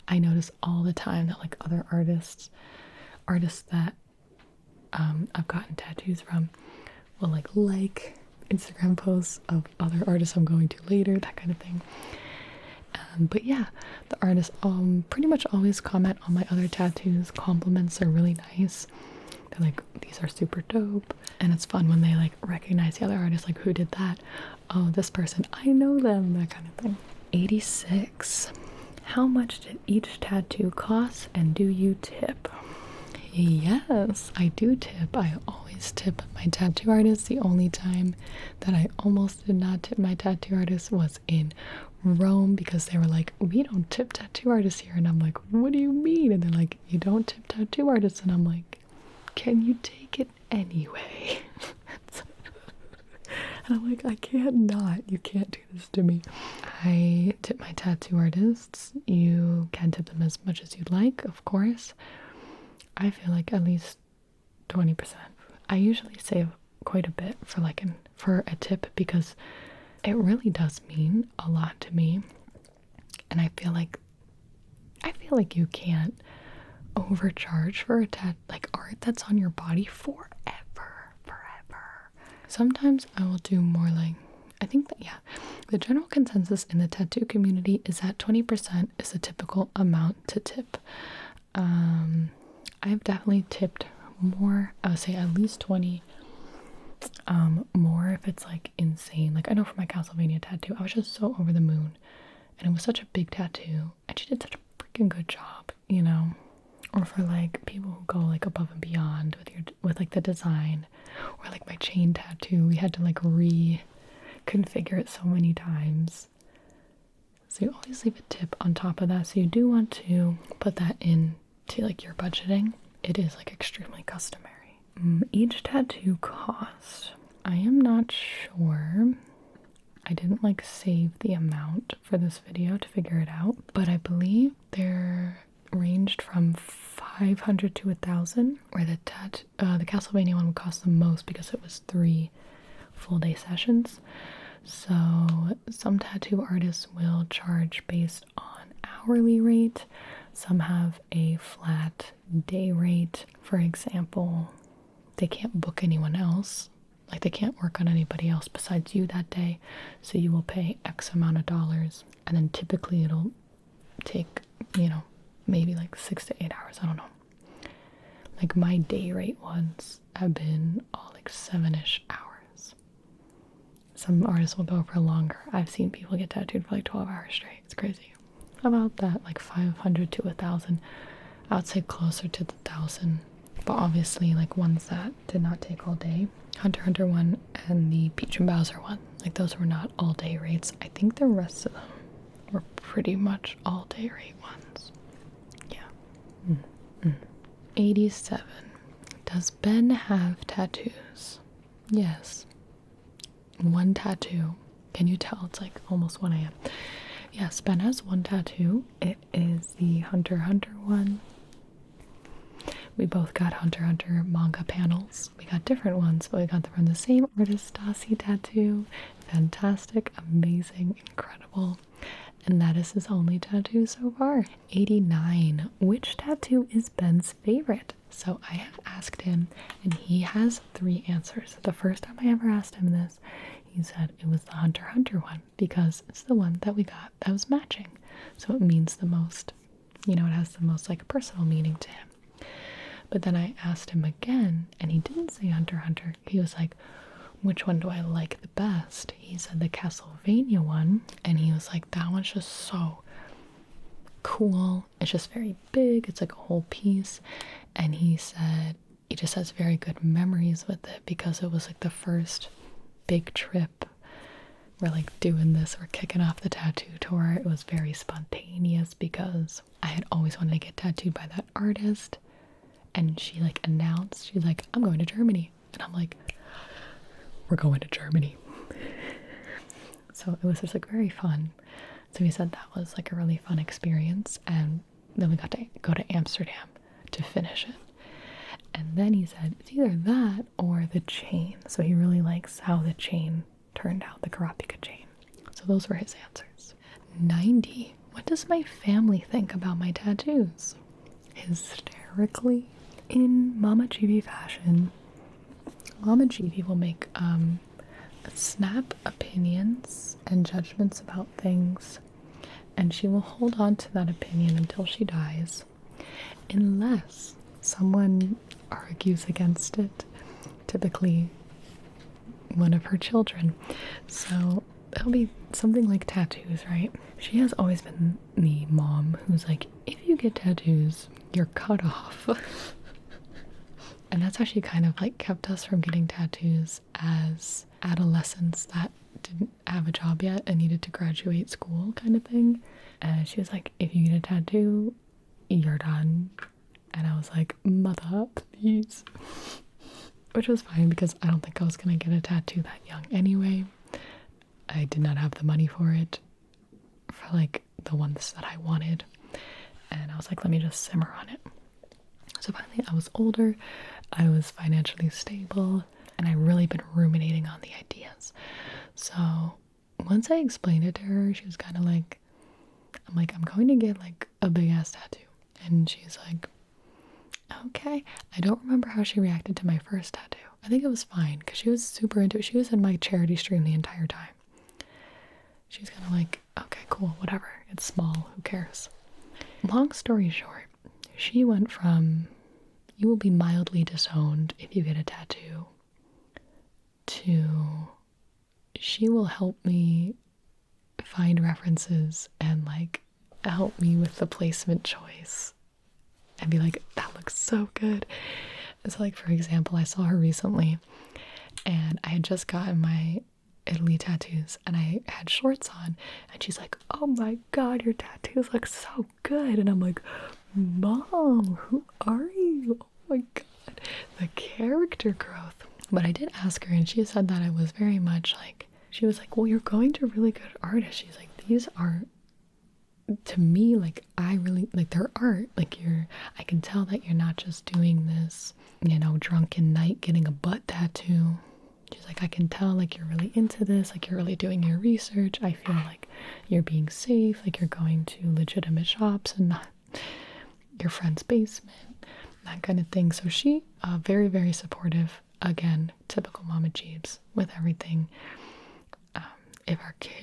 I notice all the time that like other artists that I've gotten tattoos from will like Instagram posts of other artists I'm going to later, that kind of thing. But yeah, the artists pretty much always comment on my other tattoos. Compliments are really nice. They're like, these are super dope. And it's fun when they like recognize the other artist, like, who did that? Oh, this person, I know them, that kind of thing. 86. How much did each tattoo cost, and do you tip? Yes, I do tip. I always tip my tattoo artists. The only time that I almost did not tip my tattoo artists was in Rome, because they were like, we don't tip tattoo artists here. And I'm like, what do you mean? And they're like, you don't tip tattoo artists. And I'm like, can you take it anyway? And I'm like, I can't not. You can't do this to me. I tip my tattoo artists. You can tip them as much as you'd like, of course. I feel like at least 20%. I usually save quite a bit for a tip, because it really does mean a lot to me. And I feel like you can't overcharge for like art that's on your body forever. Sometimes I will do more like, I think that, yeah, the general consensus in the tattoo community is that 20% is a typical amount to tip. I've definitely tipped more. I would say at least 20. More if it's like insane. Like I know for my Castlevania tattoo, I was just so over the moon, and it was such a big tattoo, and she did such a freaking good job, you know. Or for like people who go like above and beyond with like the design, or like my chain tattoo, we had to like reconfigure it so many times. So you always leave a tip on top of that. So you do want to put that in to like your budgeting. It is like extremely customary. Each tattoo cost, I am not sure. I didn't like save the amount for this video to figure it out, but I believe they're ranged from 500 to 1,000, where the Castlevania one would cost the most because it was 3 full day sessions. So some tattoo artists will charge based on hourly rate. Some have a flat day rate. For example, they can't book anyone else. Like, they can't work on anybody else besides you that day. So you will pay X amount of dollars. And then typically it'll take, maybe like 6 to 8 hours. I don't know. Like, my day rate ones have been all like 7-ish hours. Some artists will go for longer. I've seen people get tattooed for like 12 hours straight. It's crazy. About that, like 500 to 1,000. I would say closer to the 1,000. But obviously, like, ones that did not take all day. Hunter x Hunter one and the Peach and Bowser one. Like, those were not all day rates. I think the rest of them were pretty much all day rate ones. Yeah. 87. Does Ben have tattoos? Yes. 1 tattoo. Can you tell? It's like almost 1 a.m. Yes, Ben has 1 tattoo. It is the Hunter x Hunter one. We both got Hunter x Hunter manga panels. We got different ones, but we got them from the same artist, Stassi Tattoo. Fantastic, amazing, incredible. And that is his only tattoo so far. 89. Which tattoo is Ben's favorite? So I have asked him, and he has 3 answers. The first time I ever asked him this, he said it was the Hunter x Hunter one, because it's the one that we got that was matching. So it means the most, it has the most like personal meaning to him. But then I asked him again, and he didn't say Hunter x Hunter. He was like, which one do I like the best? He said the Castlevania one, and he was like, that one's just so cool. It's just very big. It's like a whole piece. And he said he just has very good memories with it because it was like the first big trip. We're like doing this, we're kicking off the tattoo tour. It was very spontaneous because I had always wanted to get tattooed by that artist. And she like announced, she's like, I'm going to Germany. And I'm like, we're going to Germany. So it was just like very fun. So he said that was like a really fun experience. And then we got to go to Amsterdam to finish it. And then he said it's either that or the chain. So he really likes how the chain turned out, the Karapika chain. So those were his answers. 90. What does my family think about my tattoos? Hysterically. In Mama Gibi fashion, Mama Gibi will make snap opinions and judgments about things, and she will hold on to that opinion until she dies, unless someone argues against it, typically one of her children. So it'll be something like tattoos, right? She has always been the mom who's like, if you get tattoos, you're cut off. And that's how she kind of like kept us from getting tattoos as adolescents that didn't have a job yet and needed to graduate school kind of thing. And she was like, if you get a tattoo, you're done. And I was like, mother, please. Which was fine because I don't think I was going to get a tattoo that young anyway. I did not have the money for it, for like the ones that I wanted. And I was like, let me just simmer on it. So finally I was older, I was financially stable, and I really been ruminating on the ideas. So once I explained it to her, she was kind of like, I'm going to get like a big ass tattoo. And she's like, okay. I don't remember how she reacted to my first tattoo. I think it was fine because she was super into it. She was in my charity stream the entire time. She was kind of like, okay, cool, whatever. It's small, who cares? Long story short, she went from, you will be mildly disowned if you get a tattoo, to, she will help me find references and like help me with the placement choice and be like, that looks so good. So like, for example, I saw her recently and I had just gotten my Italy tattoos and I had shorts on and she's like, oh my god, your tattoos look so good. And I'm like, Mom, who are you? Oh my god. the character growth. But I did ask her, and she said that I was very much like, she was like, well, you're going to really good artists. She's like, these are, to me, like, I really, like, their art. Like, I can tell that you're not just doing this, you know, drunken night getting a butt tattoo. She's like, I can tell, like, you're really into this, like, you're really doing your research. I feel like you're being safe, like, you're going to legitimate shops and not your friend's basement, that kind of thing. So she, very, very supportive. Again, typical Mama Jeebs with everything. If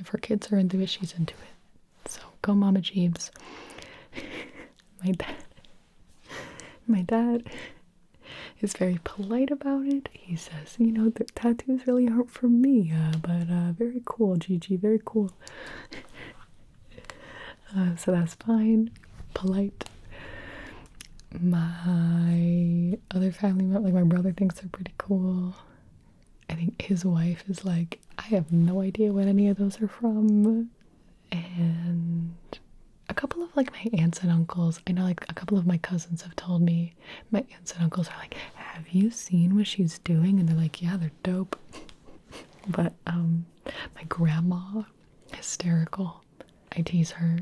her kids are into it, she's into it. So go Mama Jeebs. My dad is very polite about it. He says, you know, the tattoos really aren't for me, but very cool, Gigi, very cool. So that's fine. Polite. My other family member, like my brother, thinks they're pretty cool. I think his wife is like, I have no idea what any of those are from. And a couple of like my aunts and uncles, I know like a couple of my cousins have told me, my aunts and uncles are like, have you seen what she's doing? And they're like, yeah, they're dope. But my grandma, hysterical. I tease her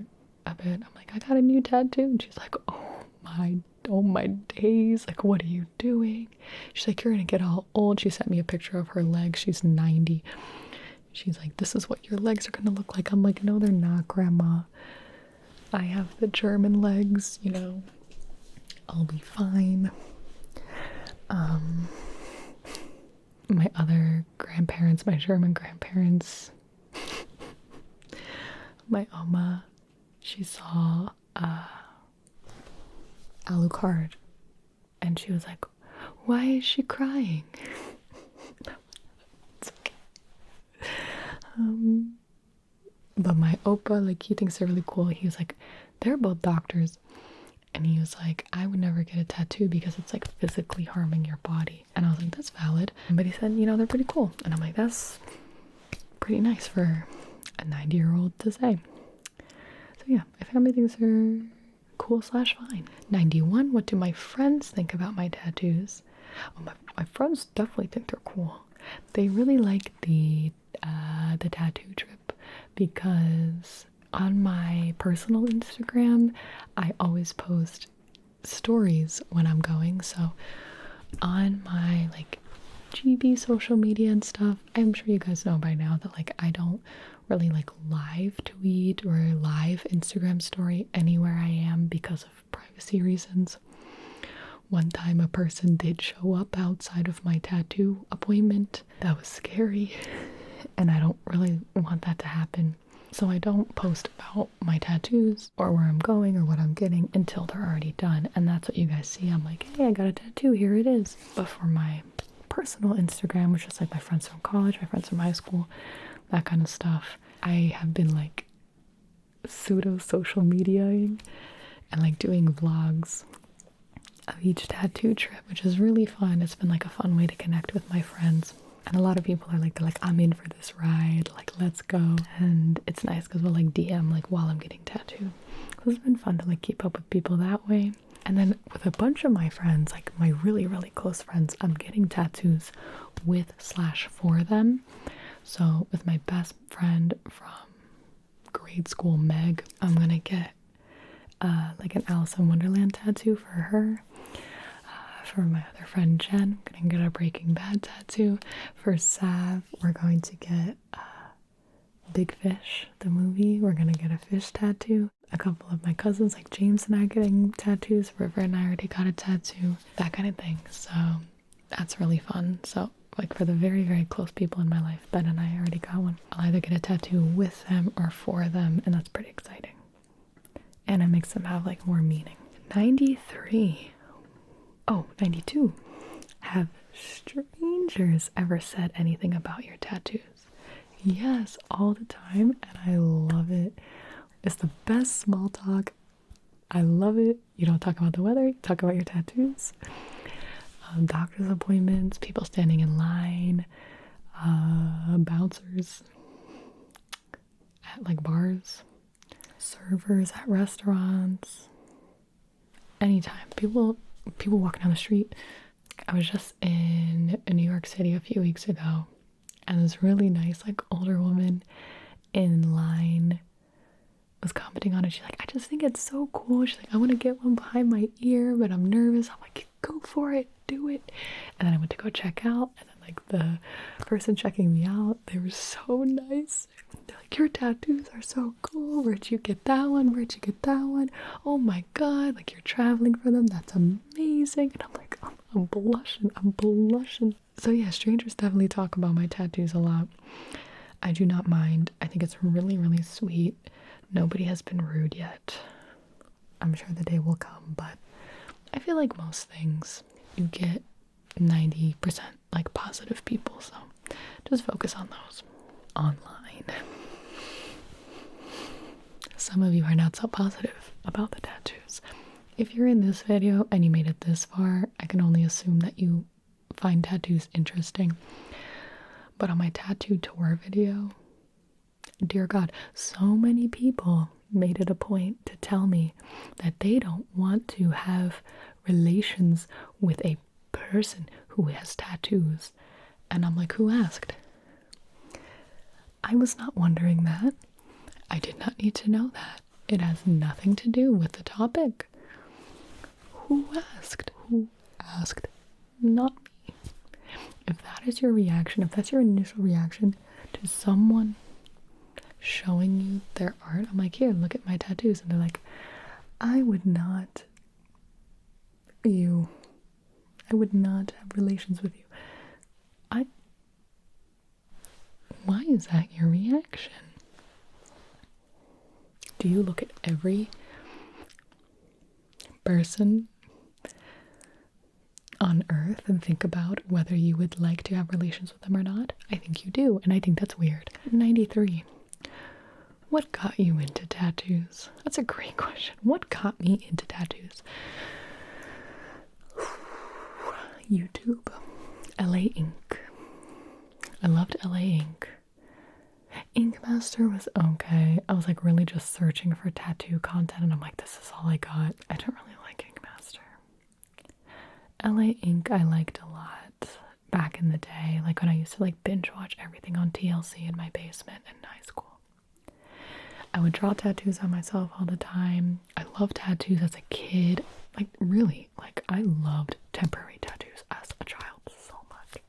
a bit. I'm like, I got a new tattoo. And she's like, oh my days, like, what are you doing? She's like, you're gonna get all old. She sent me a picture of her legs. She's 90. She's like, this is what your legs are gonna look like. I'm like, no, they're not, Grandma. I have the German legs, you know, I'll be fine. My other grandparents, my German grandparents, my Oma, she saw Alucard, and she was like, why is she crying? It's okay. But my Opa, like, he thinks they're really cool. He was like, they're both doctors, and he was like, I would never get a tattoo because it's like physically harming your body. And I was like, that's valid. But he said, you know, they're pretty cool. And I'm like, that's pretty nice for a 90-year-old to say. So yeah, my family thinks they're cool / fine. 91, what do my friends think about my tattoos? Oh, my friends definitely think they're cool. They really like the tattoo trip, because on my personal Instagram, I always post stories when I'm going. So on my like Gibi social media and stuff, I'm sure you guys know by now that like I don't really like live tweet or live Instagram story anywhere I am because of privacy reasons. One time a person did show up outside of my tattoo appointment. That was scary, and I don't really want that to happen. So I don't post about my tattoos or where I'm going or what I'm getting until they're already done. And that's what you guys see. I'm like, hey, I got a tattoo, here it is. But for my personal Instagram, which is like my friends from college, my friends from high school, that kind of stuff, I have been like pseudo social mediaing and like doing vlogs of each tattoo trip, which is really fun. It's been like a fun way to connect with my friends. And a lot of people are like, they're like, I'm in for this ride, like, let's go. And it's nice because we'll like DM like while I'm getting tattooed. So it's been fun to like keep up with people that way. And then with a bunch of my friends, like my really, really close friends, I'm getting tattoos with / for them. So with my best friend from grade school, Meg, I'm gonna get like an Alice in Wonderland tattoo for her. For my other friend Jen, I'm gonna get a Breaking Bad tattoo. For Sav, we're going to get Big Fish, the movie. We're gonna get a fish tattoo. A couple of my cousins, like James and I, getting tattoos. River and I already got a tattoo. That kind of thing. So that's really fun. So like for the very, very close people in my life, Ben and I already got one. I'll either get a tattoo with them or for them, and that's pretty exciting. And it makes them have like more meaning. 93. Oh, 92. Have strangers ever said anything about your tattoos? Yes, all the time, and I love it. It's the best small talk. I love it. You don't talk about the weather, you talk about your tattoos. Doctor's appointments, people standing in line, bouncers at like bars, servers at restaurants. Anytime. People walking down the street. I was just in New York City a few weeks ago, and this really nice, like, older woman in line was commenting on it. She's like, I just think it's so cool. She's like, I want to get one behind my ear, but I'm nervous. I'm like, go for it, do it. And then I went to go check out, and then like the person checking me out, they were so nice. They're like, your tattoos are so cool. Where'd you get that one? Where'd you get that one? Oh my god, like you're traveling for them. That's amazing. And I'm like, I'm blushing. I'm blushing. So yeah, strangers definitely talk about my tattoos a lot. I do not mind. I think it's really, really sweet. Nobody has been rude yet. I'm sure the day will come, but I feel like most things you get 90% like positive people, so just focus on those. Online. Some of you are not so positive about the tattoos. If you're in this video and you made it this far, I can only assume that you find tattoos interesting. But on my tattoo tour video, dear God, so many people made it a point to tell me that they don't want to have relations with a person who has tattoos. And I'm like, who asked? I was not wondering that. I did not need to know that. It has nothing to do with the topic. Who asked? Who asked? Not me. If that is your reaction, if that's your initial reaction to someone showing you their art, I'm like, here, look at my tattoos. And they're like, I would not have relations with you. Why is that your reaction? Do you look at every person on earth and think about whether you would like to have relations with them or not? I think you do, and I think that's weird. 93. What got you into tattoos? That's a great question. What got me into tattoos? YouTube. LA Ink. I loved LA Ink. Ink Master was okay. I was like really just searching for tattoo content, and I'm like, this is all I got. I don't really like Ink Master. LA Ink I liked a lot back in the day, like when I used to like binge watch everything on TLC in my basement in high school. I would draw tattoos on myself all the time. I loved tattoos as a kid. Like really, like I loved temporary tattoos as a child so much.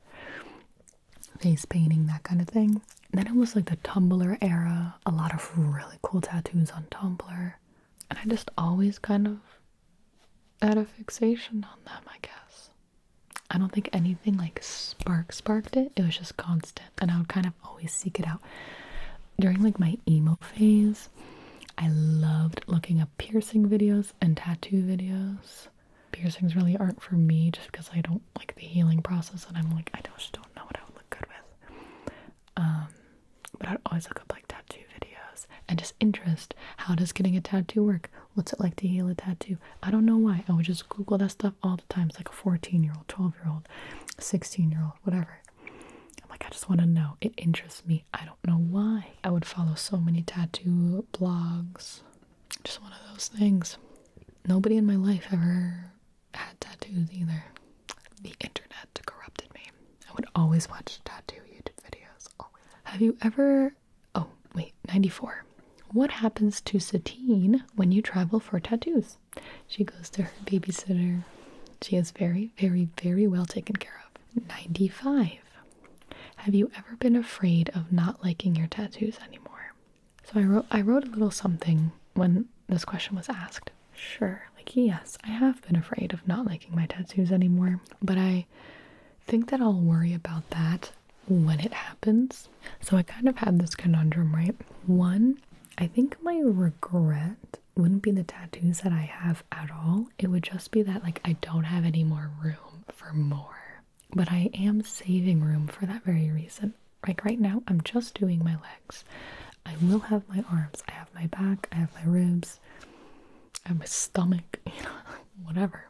Face painting, that kind of thing. And then it was like the Tumblr era, a lot of really cool tattoos on Tumblr. And I just always kind of had a fixation on them, I guess. I don't think anything like sparked it. It was just constant. And I would kind of always seek it out. During like my emo phase, I loved looking up piercing videos and tattoo videos. Piercings really aren't for me just because I don't like the healing process, and I'm like, I just don't know what I would look good with. But I'd always look up like tattoo videos and just interest. How does getting a tattoo work? What's it like to heal a tattoo? I don't know why. I would just Google that stuff all the time. It's like a 14-year-old, 12-year-old, 16-year-old, whatever. I'm like, I just want to know. It interests me. I don't know why. I would follow so many tattoo blogs. Just one of those things. Nobody in my life ever had tattoos either. The internet corrupted me. I would always watch tattoo YouTube videos. Always. Have you ever... Oh, wait, 94. What happens to Satine when you travel for tattoos? She goes to her babysitter. She is very, very, very well taken care of. 95. Have you ever been afraid of not liking your tattoos anymore? So I wrote a little something when this question was asked. Sure, like yes, I have been afraid of not liking my tattoos anymore, but I think that I'll worry about that when it happens. So I kind of had this conundrum, right? One, I think my regret wouldn't be the tattoos that I have at all. It would just be that like I don't have any more room for more. But I am saving room for that very reason. Like right now, I'm just doing my legs. I will have my arms. I have my back. I have my ribs. I have my stomach, you know, whatever.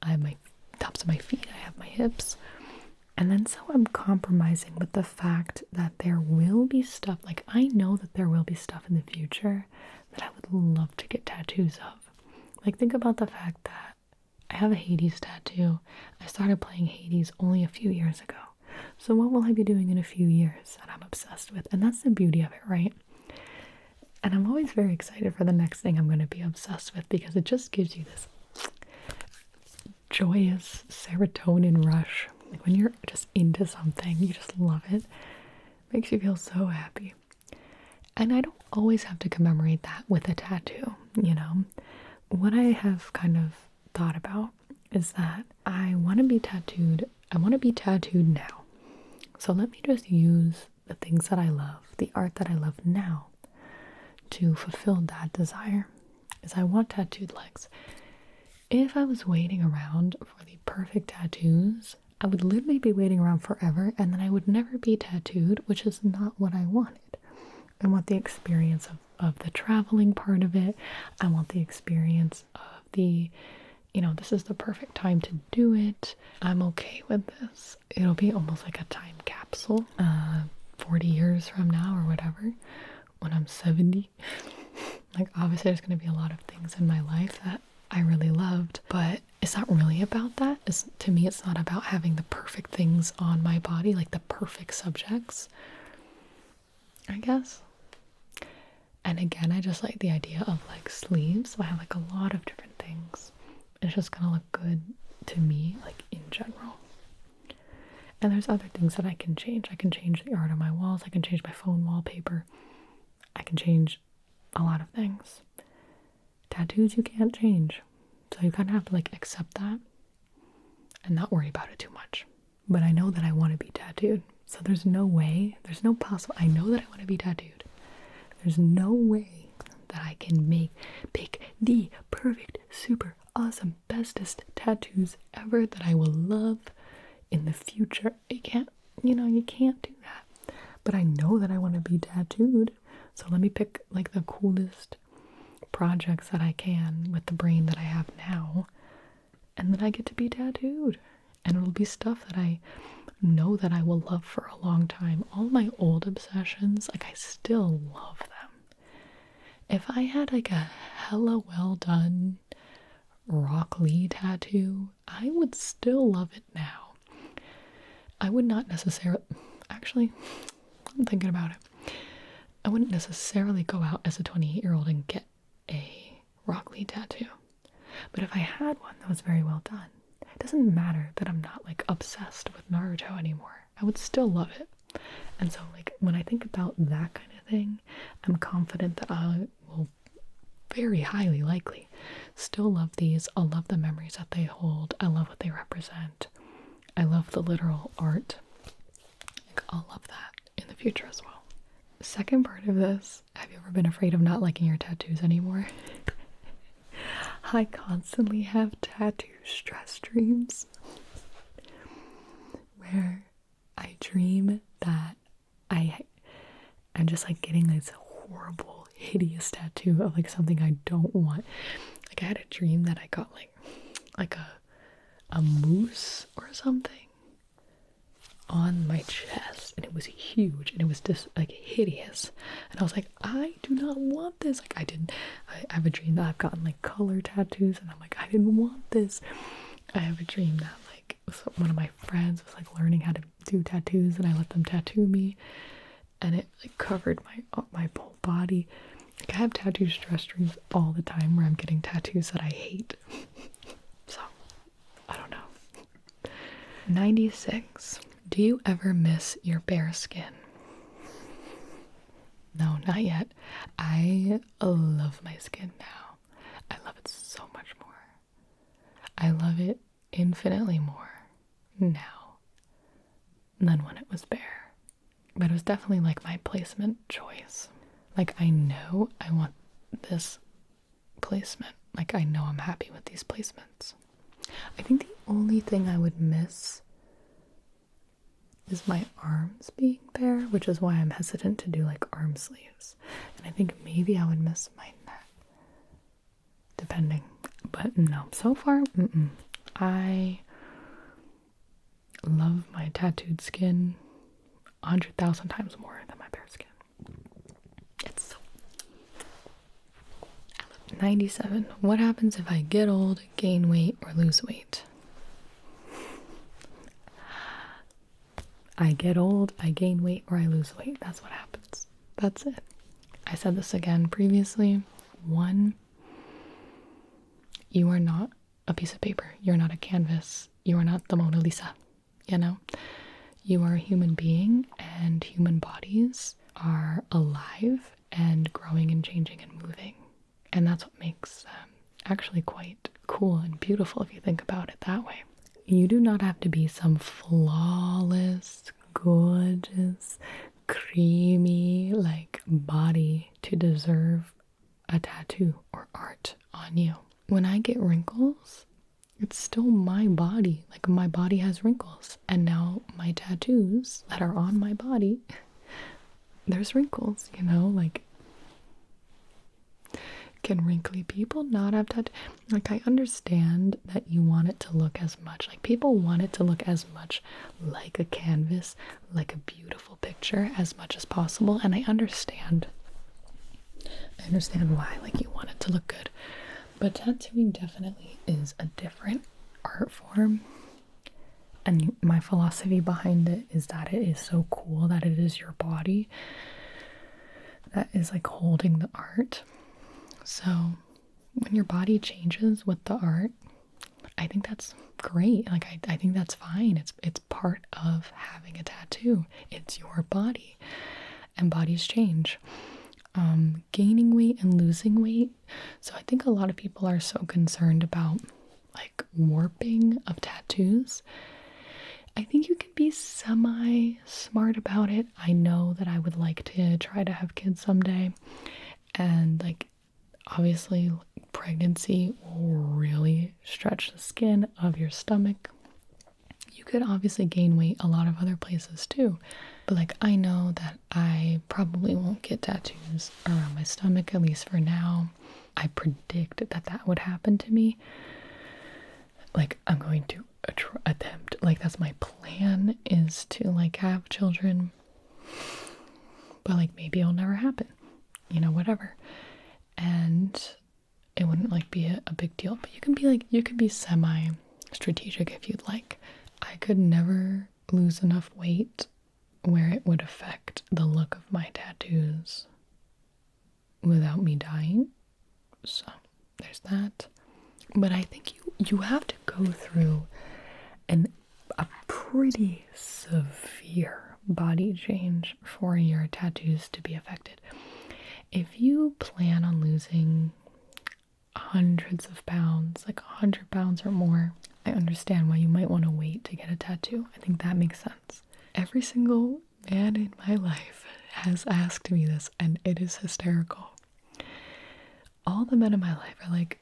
I have my tops of my feet. I have my hips. And then so I'm compromising with the fact that there will be stuff, like I know that there will be stuff in the future that I would love to get tattoos of. Like think about the fact that I have a Hades tattoo. I started playing Hades only a few years ago. So what will I be doing in a few years that I'm obsessed with? And that's the beauty of it, right? And I'm always very excited for the next thing I'm going to be obsessed with, because it just gives you this joyous serotonin rush. Like when you're just into something, you just love it. Makes you feel so happy. And I don't always have to commemorate that with a tattoo, you know? What I have kind of thought about is that I want to be tattooed. I want to be tattooed now. So let me just use the things that I love, the art that I love now, to fulfill that desire. Is I want tattooed legs. If I was waiting around for the perfect tattoos, I would literally be waiting around forever, and then I would never be tattooed, which is not what I wanted. I want the experience of the traveling part of it. I want the experience of the, this is the perfect time to do it. I'm okay with this. It'll be almost like a time capsule, 40 years from now or whatever, when I'm 70. Like, obviously there's going to be a lot of things in my life that I really loved, but it's not really about that. To me, it's not about having the perfect things on my body, like the perfect subjects, I guess. And again, I just like the idea of like sleeves. So I have like a lot of different things. It's just gonna look good to me, like in general. And there's other things that I can change. I can change the art on my walls. I can change my phone wallpaper. I can change a lot of things. Tattoos you can't change. So you kind of have to like accept that and not worry about it too much. But I know that I want to be tattooed. So there's no way, there's no possible, I know that I want to be tattooed. There's no way that I can pick the perfect, super awesome, bestest tattoos ever that I will love in the future. You can't do that. But I know that I want to be tattooed. So let me pick like the coolest projects that I can with the brain that I have now. And then I get to be tattooed. And it'll be stuff that I know that I will love for a long time. All my old obsessions, like I still love them. If I had like a hella well done Rock Lee tattoo, I would still love it now. I would not necessarily, actually, I'm thinking about it. I wouldn't necessarily go out as a 28-year-old and get a Rock Lee tattoo. But if I had one that was very well done, it doesn't matter that I'm not like obsessed with Naruto anymore. I would still love it. And so like when I think about that kind of thing, I'm confident that I will very highly likely still love these. I'll love the memories that they hold. I love what they represent. I love the literal art. Like, I'll love that in the future as well. The second part of this, have you ever been afraid of not liking your tattoos anymore? I constantly have tattoo stress dreams where I dream that I'm just like getting this horrible, hideous tattoo of like something I don't want. Like I had a dream that I got like a moose or something on my chest, and it was huge and it was just like hideous, and I was like, I do not want this. Like I have a dream that I've gotten like color tattoos, and I'm like, I didn't want this. I have a dream that like one of my friends was like learning how to do tattoos, and I let them tattoo me, and it like covered my whole body. Like I have tattoo stress dreams all the time where I'm getting tattoos that I hate. So I don't know. 96. Do you ever miss your bare skin? No, not yet. I love my skin now. I love it so much more. I love it infinitely more now than when it was bare. But it was definitely like my placement choice. Like I know I want this placement. Like I know I'm happy with these placements. I think the only thing I would miss is my arms being bare, which is why I'm hesitant to do like arm sleeves. And I think maybe I would miss my neck, depending. But no, so far, I love my tattooed skin 100,000 times more than my bare skin. It's so, I love 97. What happens if I get old, gain weight, or lose weight? I get old, I gain weight, or I lose weight. That's what happens. That's it. I said this again previously. 1, you are not a piece of paper. You're not a canvas. You are not the Mona Lisa. You know? You are a human being, and human bodies are alive and growing and changing and moving. And that's what makes them actually quite cool and beautiful if you think about it that way. You do not have to be some flawless, gorgeous, creamy, like, body to deserve a tattoo or art on you. When I get wrinkles, it's still my body. Like, my body has wrinkles. And now my tattoos that are on my body, there's wrinkles, you know? Like, can wrinkly people not have tattoos? Like, I understand that you want it to look as much, like, people want it to look as much like a canvas, like a beautiful picture as much as possible. And I understand why, like, you want it to look good. But tattooing definitely is a different art form. And my philosophy behind it is that it is so cool that it is your body that is, like, holding the art. So when your body changes with the art, I think that's great. Like, I think that's fine. It's part of having a tattoo. It's your body, and bodies change. Gaining weight and losing weight. So I think a lot of people are so concerned about, like, warping of tattoos. I think you can be semi-smart about it. I know that I would like to try to have kids someday, and, like, obviously pregnancy will really stretch the skin of your stomach. You could obviously gain weight a lot of other places too, but, like, I know that I probably won't get tattoos around my stomach, at least for now. I predict that that would happen to me. Like, I'm going to attempt, like, that's my plan, is to, like, have children, but, like, maybe it'll never happen, you know, whatever. And it wouldn't, like, be a big deal, but you can be semi-strategic if you'd like. I could never lose enough weight where it would affect the look of my tattoos without me dying. So there's that. But I think you have to go through a pretty severe body change for your tattoos to be affected. If you plan on losing hundreds of pounds, like 100 pounds or more, I understand why you might want to wait to get a tattoo. I think that makes sense. Every single man in my life has asked me this, and it is hysterical. All the men in my life are like,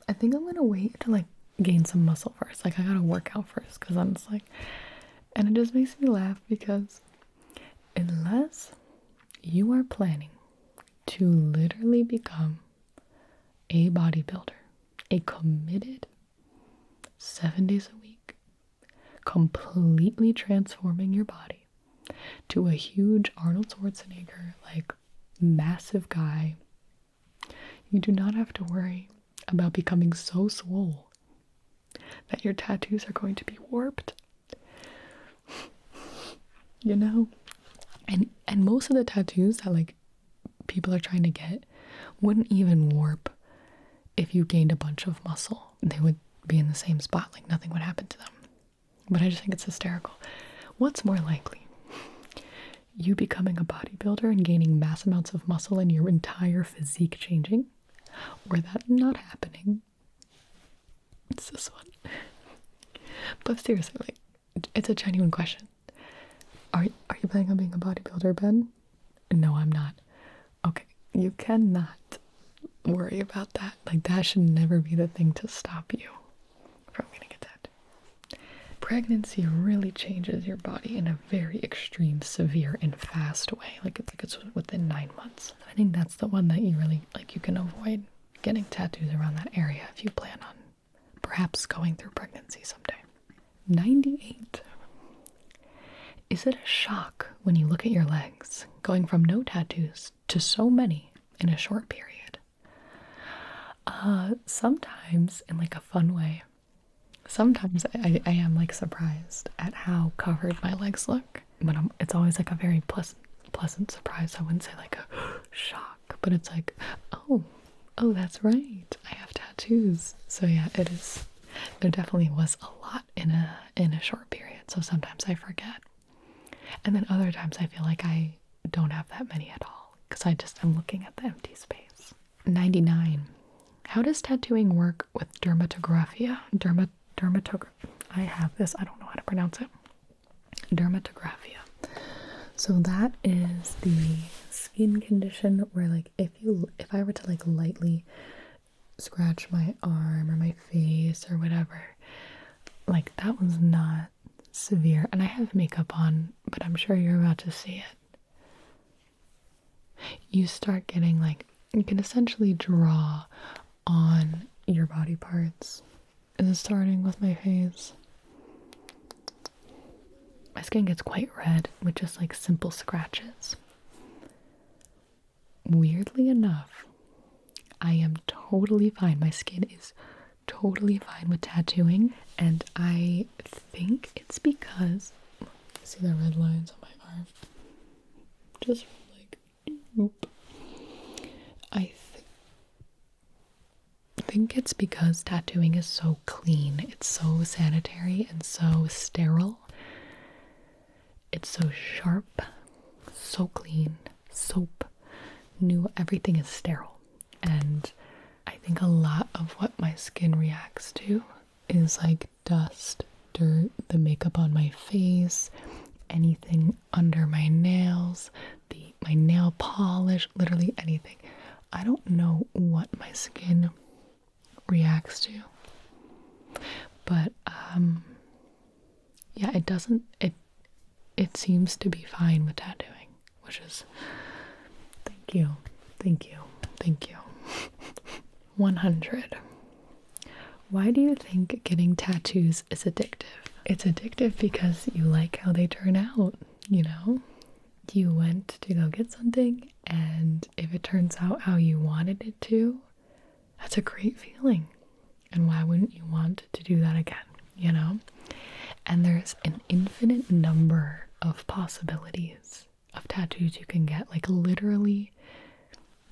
I think I'm gonna wait to, like, gain some muscle first. Like, I gotta work out first, because I'm just like, and it just makes me laugh, because unless you are planning to literally become a bodybuilder, a committed 7 days a week, completely transforming your body to a huge Arnold Schwarzenegger, like, massive guy, you do not have to worry about becoming so swole that your tattoos are going to be warped. You know? And most of the tattoos that, like, people are trying to get wouldn't even warp if you gained a bunch of muscle. They would be in the same spot, like nothing would happen to them. But I just think it's hysterical. What's more likely? You becoming a bodybuilder and gaining mass amounts of muscle and your entire physique changing? Or that not happening? It's this one. But seriously, like, it's a genuine question. Are you planning on being a bodybuilder, Ben? No, I'm not. Okay, you cannot worry about that. Like, that should never be the thing to stop you from getting a tattoo. Pregnancy really changes your body in a very extreme, severe, and fast way. Like, it's within 9 months. I think that's the one that you really, like, you can avoid getting tattoos around that area if you plan on perhaps going through pregnancy someday. 98. Is it a shock when you look at your legs, going from no tattoos to so many in a short period? Sometimes in like a fun way. Sometimes I am like surprised at how covered my legs look, but it's always like a very pleasant surprise. I wouldn't say like a shock, but it's like, oh, that's right, I have tattoos. So yeah, it is. There definitely was a lot in a short period. So sometimes I forget, and then other times I feel like I don't have that many at all because I'm looking at the empty space. 99. How does tattooing work with dermatographia? I have this. I don't know how to pronounce it. Dermatographia. So that is the skin condition where like if I were to like lightly scratch my arm or my face or whatever, like that was not severe. And I have makeup on, but I'm sure you're about to see it. You start getting like, you can essentially draw on your body parts. Is it starting with my face? My skin gets quite red with just like simple scratches. Weirdly enough, I am totally fine. My skin is totally fine with tattooing, and I think it's because, see the red lines on my arm? Just like, oop. I think it's because tattooing is so clean. It's so sanitary and so sterile. It's so sharp, so clean, soap, new, everything is sterile. And I think a lot of what my skin reacts to is like dust, dirt, the makeup on my face, anything under my nails, my nail polish, literally anything. I don't know what my skin reacts to, but yeah, it seems to be fine with tattooing, which is, thank you 100. Why do you think getting tattoos is addictive? It's addictive because you like how they turn out, you know? You went to go get something, and if it turns out how you wanted it to, that's a great feeling. And why wouldn't you want to do that again, you know? And there's an infinite number of possibilities of tattoos you can get, like literally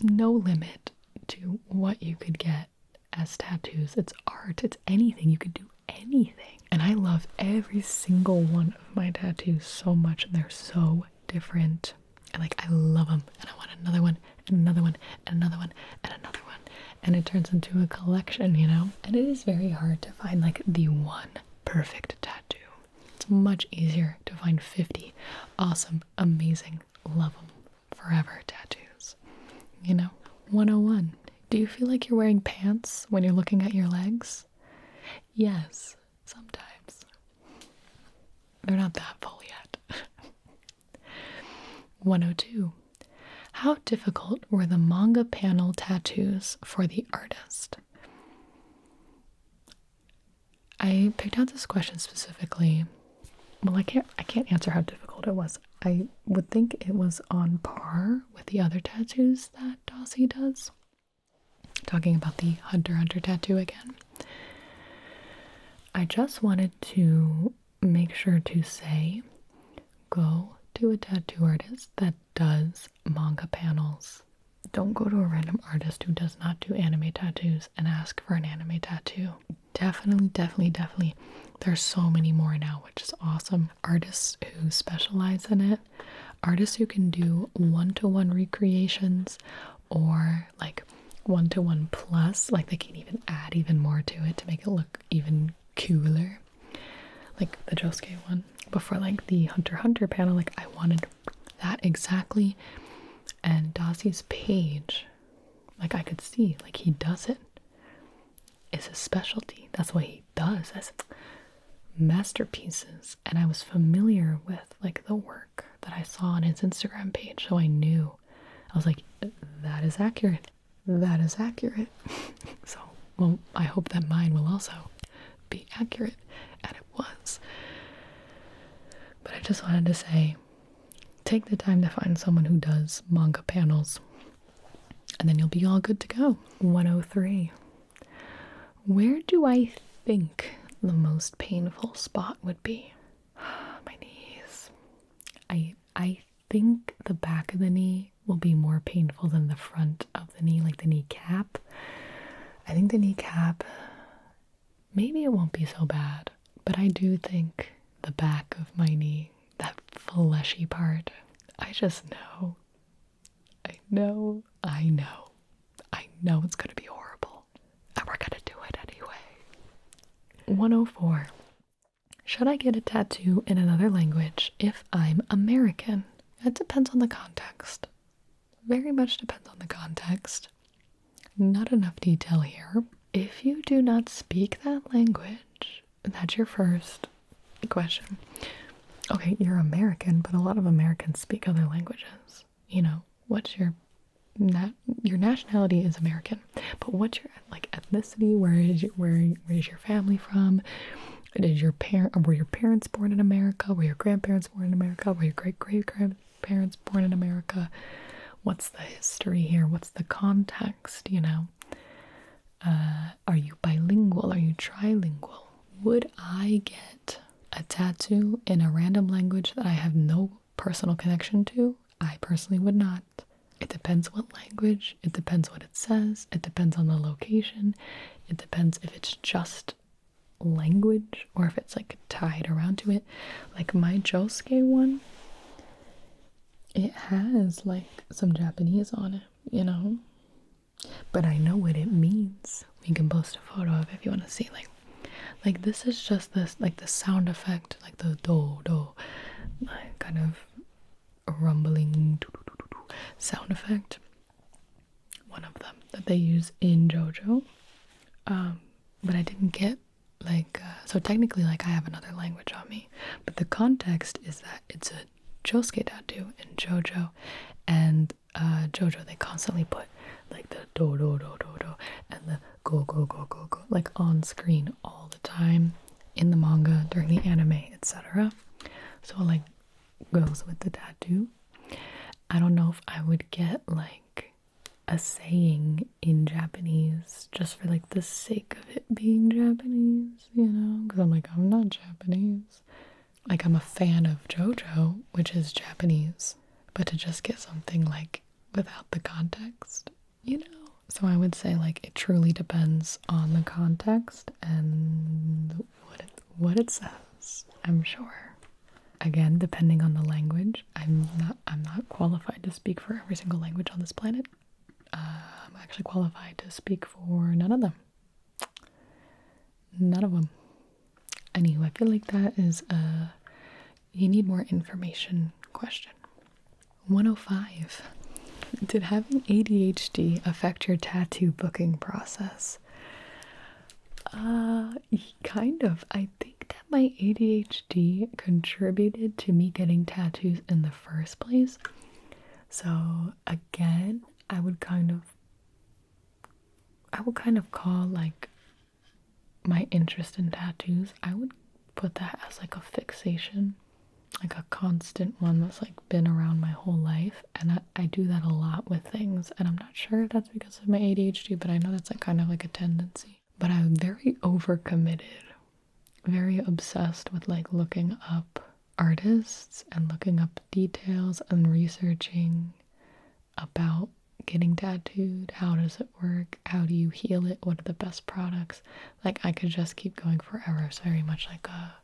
no limit to what you could get as tattoos. It's art, it's anything. You could do anything. And I love every single one of my tattoos so much, and they're so different. And like, I love them, and I want another one, and another one, and another one, and another one. And it turns into a collection, you know? And it is very hard to find like the one perfect tattoo. It's much easier to find 50 awesome, amazing, love them forever tattoos, you know? 101. Do you feel like you're wearing pants when you're looking at your legs? Yes, sometimes. They're not that full yet. 102. How difficult were the manga panel tattoos for the artist? I picked out this question specifically. Well, I can't answer how difficult it was. I would think it was on par with the other tattoos that Dossie does. Talking about the Hunter x Hunter tattoo again. I just wanted to make sure to say, go to a tattoo artist that does manga panels. Don't go to a random artist who does not do anime tattoos and ask for an anime tattoo. Definitely. There's so many more now, which is awesome. Artists who specialize in it, artists who can do one-to-one recreations or like one-to-one plus, like they can even add even more to it to make it look even cooler. Like the Josuke one, before like the Hunter x Hunter panel, like I wanted that exactly. And Dossie's page, like I could see, like he does it. It's his specialty. That's what he does as masterpieces. And I was familiar with like the work that I saw on his Instagram page, so I knew. I was like, that is accurate. So, well, I hope that mine will also be accurate, and it was. But I just wanted to say, take the time to find someone who does manga panels, and then you'll be all good to go. 103. Where do I think the most painful spot would be? My knees. I think the back of the knee will be more painful than the front of the knee, like the kneecap. I think the kneecap, maybe it won't be so bad, but I do think the back of my knee, that fleshy part, I just know. I know it's gonna be horrible. And we're gonna do it anyway. 104. Should I get a tattoo in another language if I'm American? That depends on the context. Very much depends on the context. Not enough detail here. If you do not speak that language, that's your first question. Okay, you're American, but a lot of Americans speak other languages. You know, what's your nationality is American, but what's your like ethnicity? Where is your family from? Were your parents born in America? Were your grandparents born in America? Were your great-great-grandparents born in America? What's the history here? What's the context, you know? Are you bilingual? Are you trilingual? Would I get a tattoo in a random language that I have no personal connection to? I personally would not. It depends what language, it depends what it says, it depends on the location, it depends if it's just language or if it's like tied around to it. Like my Josuke one, it has like some Japanese on it, you know? But I know what it means. We can post a photo of it if you want to see. Like this is just this, like the sound effect, like the do, like kind of a rumbling sound effect. One of them that they use in JoJo. But I didn't get like, so technically like I have another language on me. But the context is that it's a Josuke tattoo in JoJo. And JoJo, they constantly put like the do and the go like on screen all the time in the manga, during the anime, etc. So like goes with the tattoo. I don't know if I would get like a saying in Japanese just for like the sake of it being Japanese, you know, because I'm like, I'm not Japanese. Like I'm a fan of JoJo, which is Japanese, but to just get something like without the context, you know. So I would say like it truly depends on the context and what it says, I'm sure. Again, depending on the language, I'm not qualified to speak for every single language on this planet. I'm actually qualified to speak for none of them. None of them. Anyway, I feel like that is a you need more information question. 105. Did having ADHD affect your tattoo booking process? Kind of. I think that my ADHD contributed to me getting tattoos in the first place. So again, I would kind of call like my interest in tattoos, I would put that as like a fixation, like a constant one that's like been around my whole life. And I do that a lot with things, and I'm not sure if that's because of my ADHD, but I know that's like kind of like a tendency. But I'm very overcommitted, very obsessed with like looking up artists and looking up details and researching about getting tattooed. How does it work? How do you heal it? What are the best products? Like I could just keep going forever. It's very much like a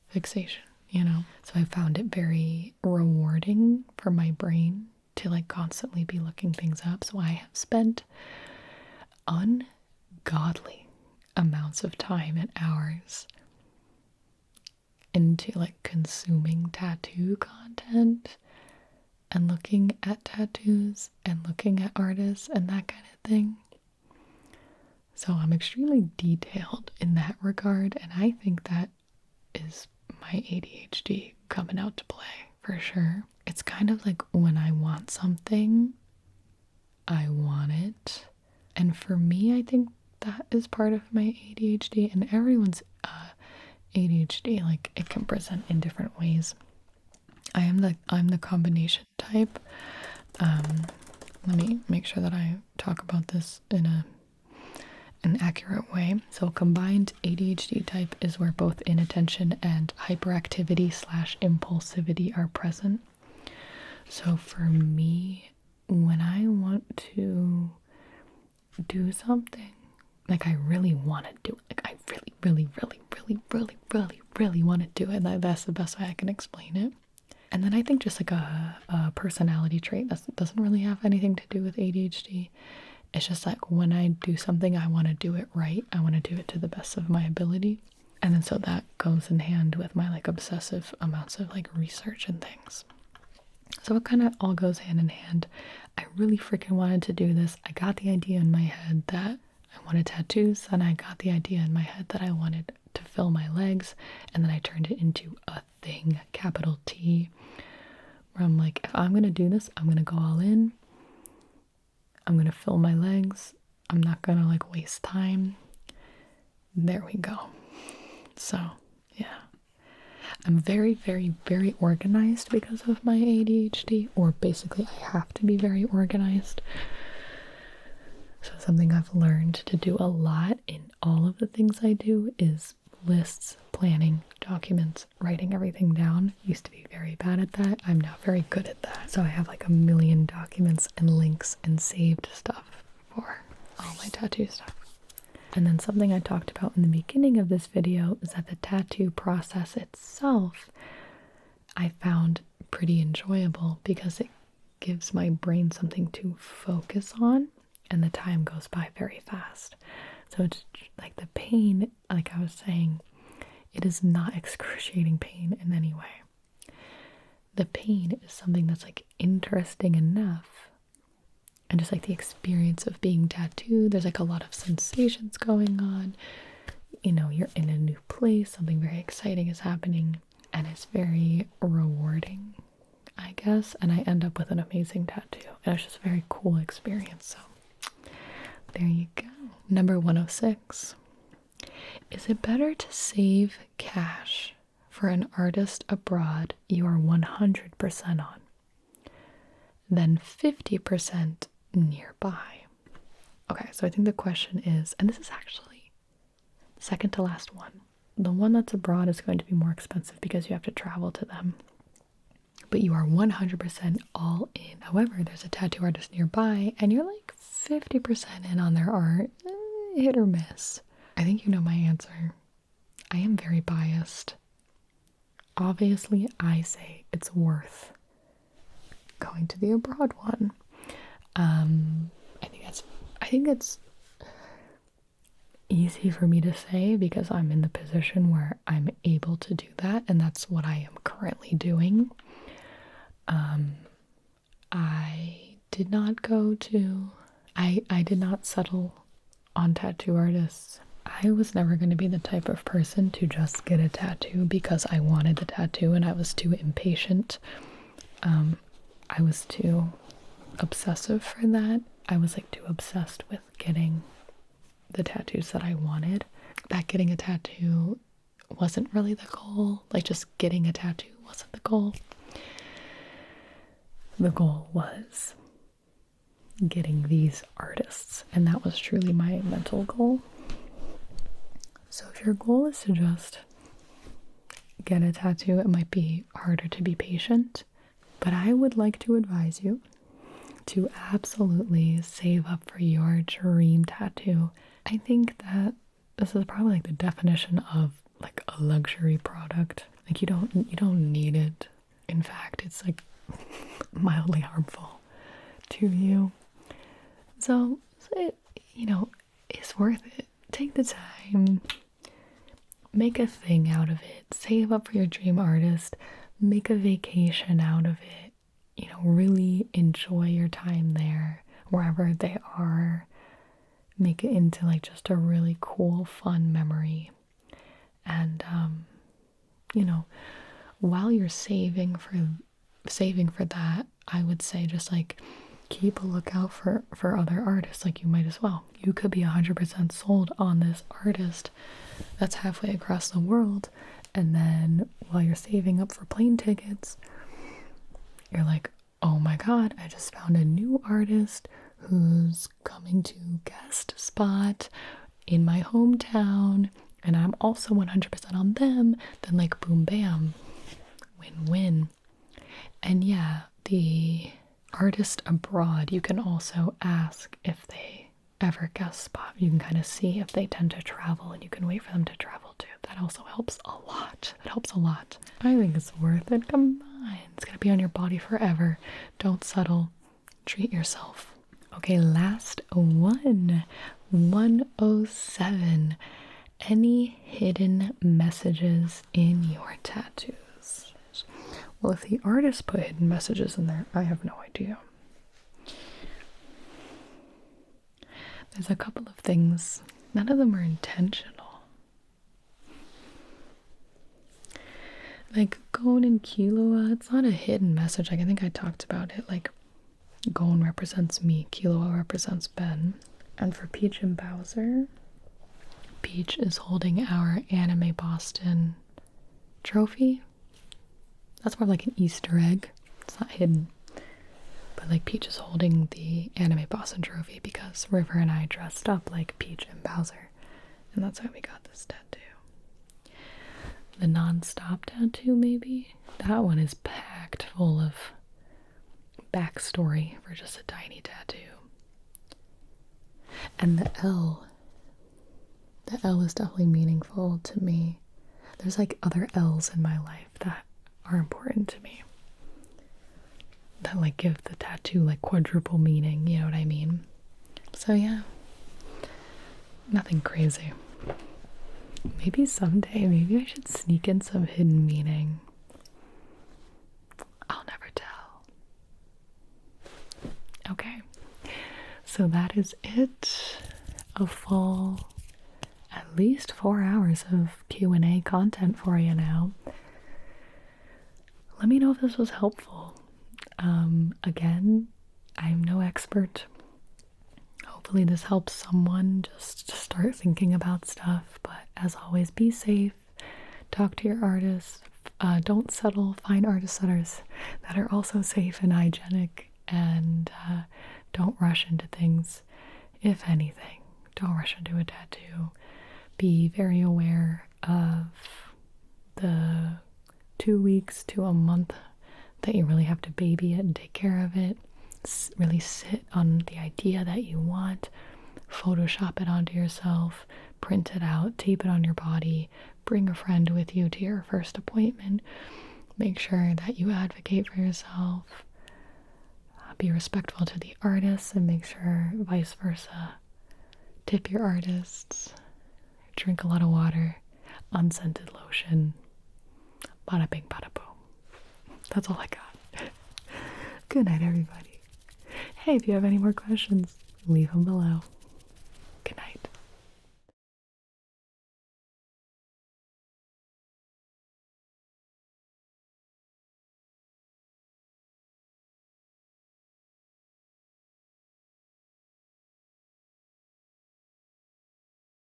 fixation, you know? So I found it very rewarding for my brain to like constantly be looking things up. So I have spent ungodly amounts of time and hours into like consuming tattoo content and looking at tattoos and looking at artists and that kind of thing. So I'm extremely detailed in that regard, and I think that is my ADHD coming out to play for sure. It's kind of like when I want something, I want it. And for me, I think that is part of my ADHD, and everyone's ADHD, like it can present in different ways. I'm the combination type. Let me make sure that I talk about this in a an accurate way. So combined ADHD type is where both inattention and hyperactivity / impulsivity are present. So for me, when I want to do something, like I really want to do it, like I really want to do it, and that's the best way I can explain it. And then I think just like a personality trait that doesn't really have anything to do with ADHD. It's just like when I do something, I want to do it right. I want to do it to the best of my ability. And then so that goes in hand with my like obsessive amounts of like research and things. So it kind of all goes hand in hand. I really freaking wanted to do this. I got the idea in my head that I wanted tattoos, and I got the idea in my head that I wanted to fill my legs, and then I turned it into a thing, capital T, where I'm like, if I'm going to do this, I'm going to go all in. I'm going to fill my legs. I'm not going to like waste time. There we go. So, yeah. I'm very, very, very organized because of my ADHD, or basically I have to be very organized. So something I've learned to do a lot in all of the things I do is lists, planning, documents, writing everything down. Used to be very bad at that. I'm now very good at that. So I have like a million documents and links and saved stuff for all my tattoo stuff. And then something I talked about in the beginning of this video is that the tattoo process itself I found pretty enjoyable because it gives my brain something to focus on, and the time goes by very fast. So it's like the pain, like I was saying, it is not excruciating pain in any way. The pain is something that's like interesting enough. And just like the experience of being tattooed, there's like a lot of sensations going on. You know, you're in a new place, something very exciting is happening, and it's very rewarding, I guess. And I end up with an amazing tattoo. And it's just a very cool experience. So there you go. Number 106. Is it better to save cash for an artist abroad you are 100% on than 50% nearby? Okay, so I think the question is, and this is actually the second to last one. The one that's abroad is going to be more expensive because you have to travel to them. But you are 100% all in. However, there's a tattoo artist nearby and you're like 50% in on their art. Hit or miss. I think you know my answer. I am very biased. Obviously, I say it's worth going to the abroad one. I think it's easy for me to say because I'm in the position where I'm able to do that, and that's what I am currently doing. I did not go to I did not settle on tattoo artists. I was never going to be the type of person to just get a tattoo because I wanted the tattoo and I was too impatient. I was too obsessive for that. I was like too obsessed with getting the tattoos that I wanted. That getting a tattoo wasn't really the goal. Like just getting a tattoo wasn't the goal. The goal was getting these artists, and that was truly my mental goal. So if your goal is to just get a tattoo, it might be harder to be patient, but I would like to advise you to absolutely save up for your dream tattoo. I think that this is probably like the definition of like a luxury product. Like you don't need it. In fact, it's like mildly harmful to you. So it, it's worth it. Take the time, make a thing out of it, save up for your dream artist, make a vacation out of it, really enjoy your time there, wherever they are, make it into like just a really cool, fun memory. And, while you're saving for that, I would say just like keep a lookout for other artists. Like you might as well. You could be 100% sold on this artist that's halfway across the world, and then while you're saving up for plane tickets, you're like, oh my god, I just found a new artist who's coming to guest spot in my hometown and I'm also 100% on them, then like boom bam, win-win. And yeah, the artist abroad, you can also ask if they ever guest spot. You can kind of see if they tend to travel and you can wait for them to travel too. That also helps a lot. That helps a lot. I think it's worth it. Come on. It's going to be on your body forever. Don't settle. Treat yourself. Okay, last one. 107. Any hidden messages in your tattoos? Well, if the artist put hidden messages in there, I have no idea. There's a couple of things. None of them are intentional. Like Gon and Killua, it's not a hidden message. Like I think I talked about it. Like Gon represents me, Killua represents Ben. And for Peach and Bowser, Peach is holding our Anime Boston trophy. That's more like an Easter egg. It's not hidden. But like Peach is holding the Anime Boston trophy because River and I dressed up like Peach and Bowser. And that's how we got this tattoo. The non-stop tattoo, maybe? That one is packed full of backstory for just a tiny tattoo. And the L is definitely meaningful to me. There's like other L's in my life that are important to me. That like give the tattoo like quadruple meaning, you know what I mean? So yeah, nothing crazy. Maybe someday, maybe I should sneak in some hidden meaning. I'll never tell. Okay, so that is it. A full at least 4 hours of Q&A content for you now. Let me know if this was helpful. Again, I'm no expert. Hopefully this helps someone just to start thinking about stuff, but as always, be safe. Talk to your artists. Don't settle. Find artist setters that are also safe and hygienic, and don't rush into things. If anything, don't rush into a tattoo. Be very aware of the 2 weeks to a month that you really have to baby it and take care of it. Really sit on the idea that you want. Photoshop it onto yourself. Print it out. Tape it on your body. Bring a friend with you to your first appointment. Make sure that you advocate for yourself. Be respectful to the artists and make sure vice versa. Tip your artists. Drink a lot of water. Unscented lotion. Bada bing, bada boom. That's all I got. Good night, everybody. Hey, if you have any more questions, leave them below.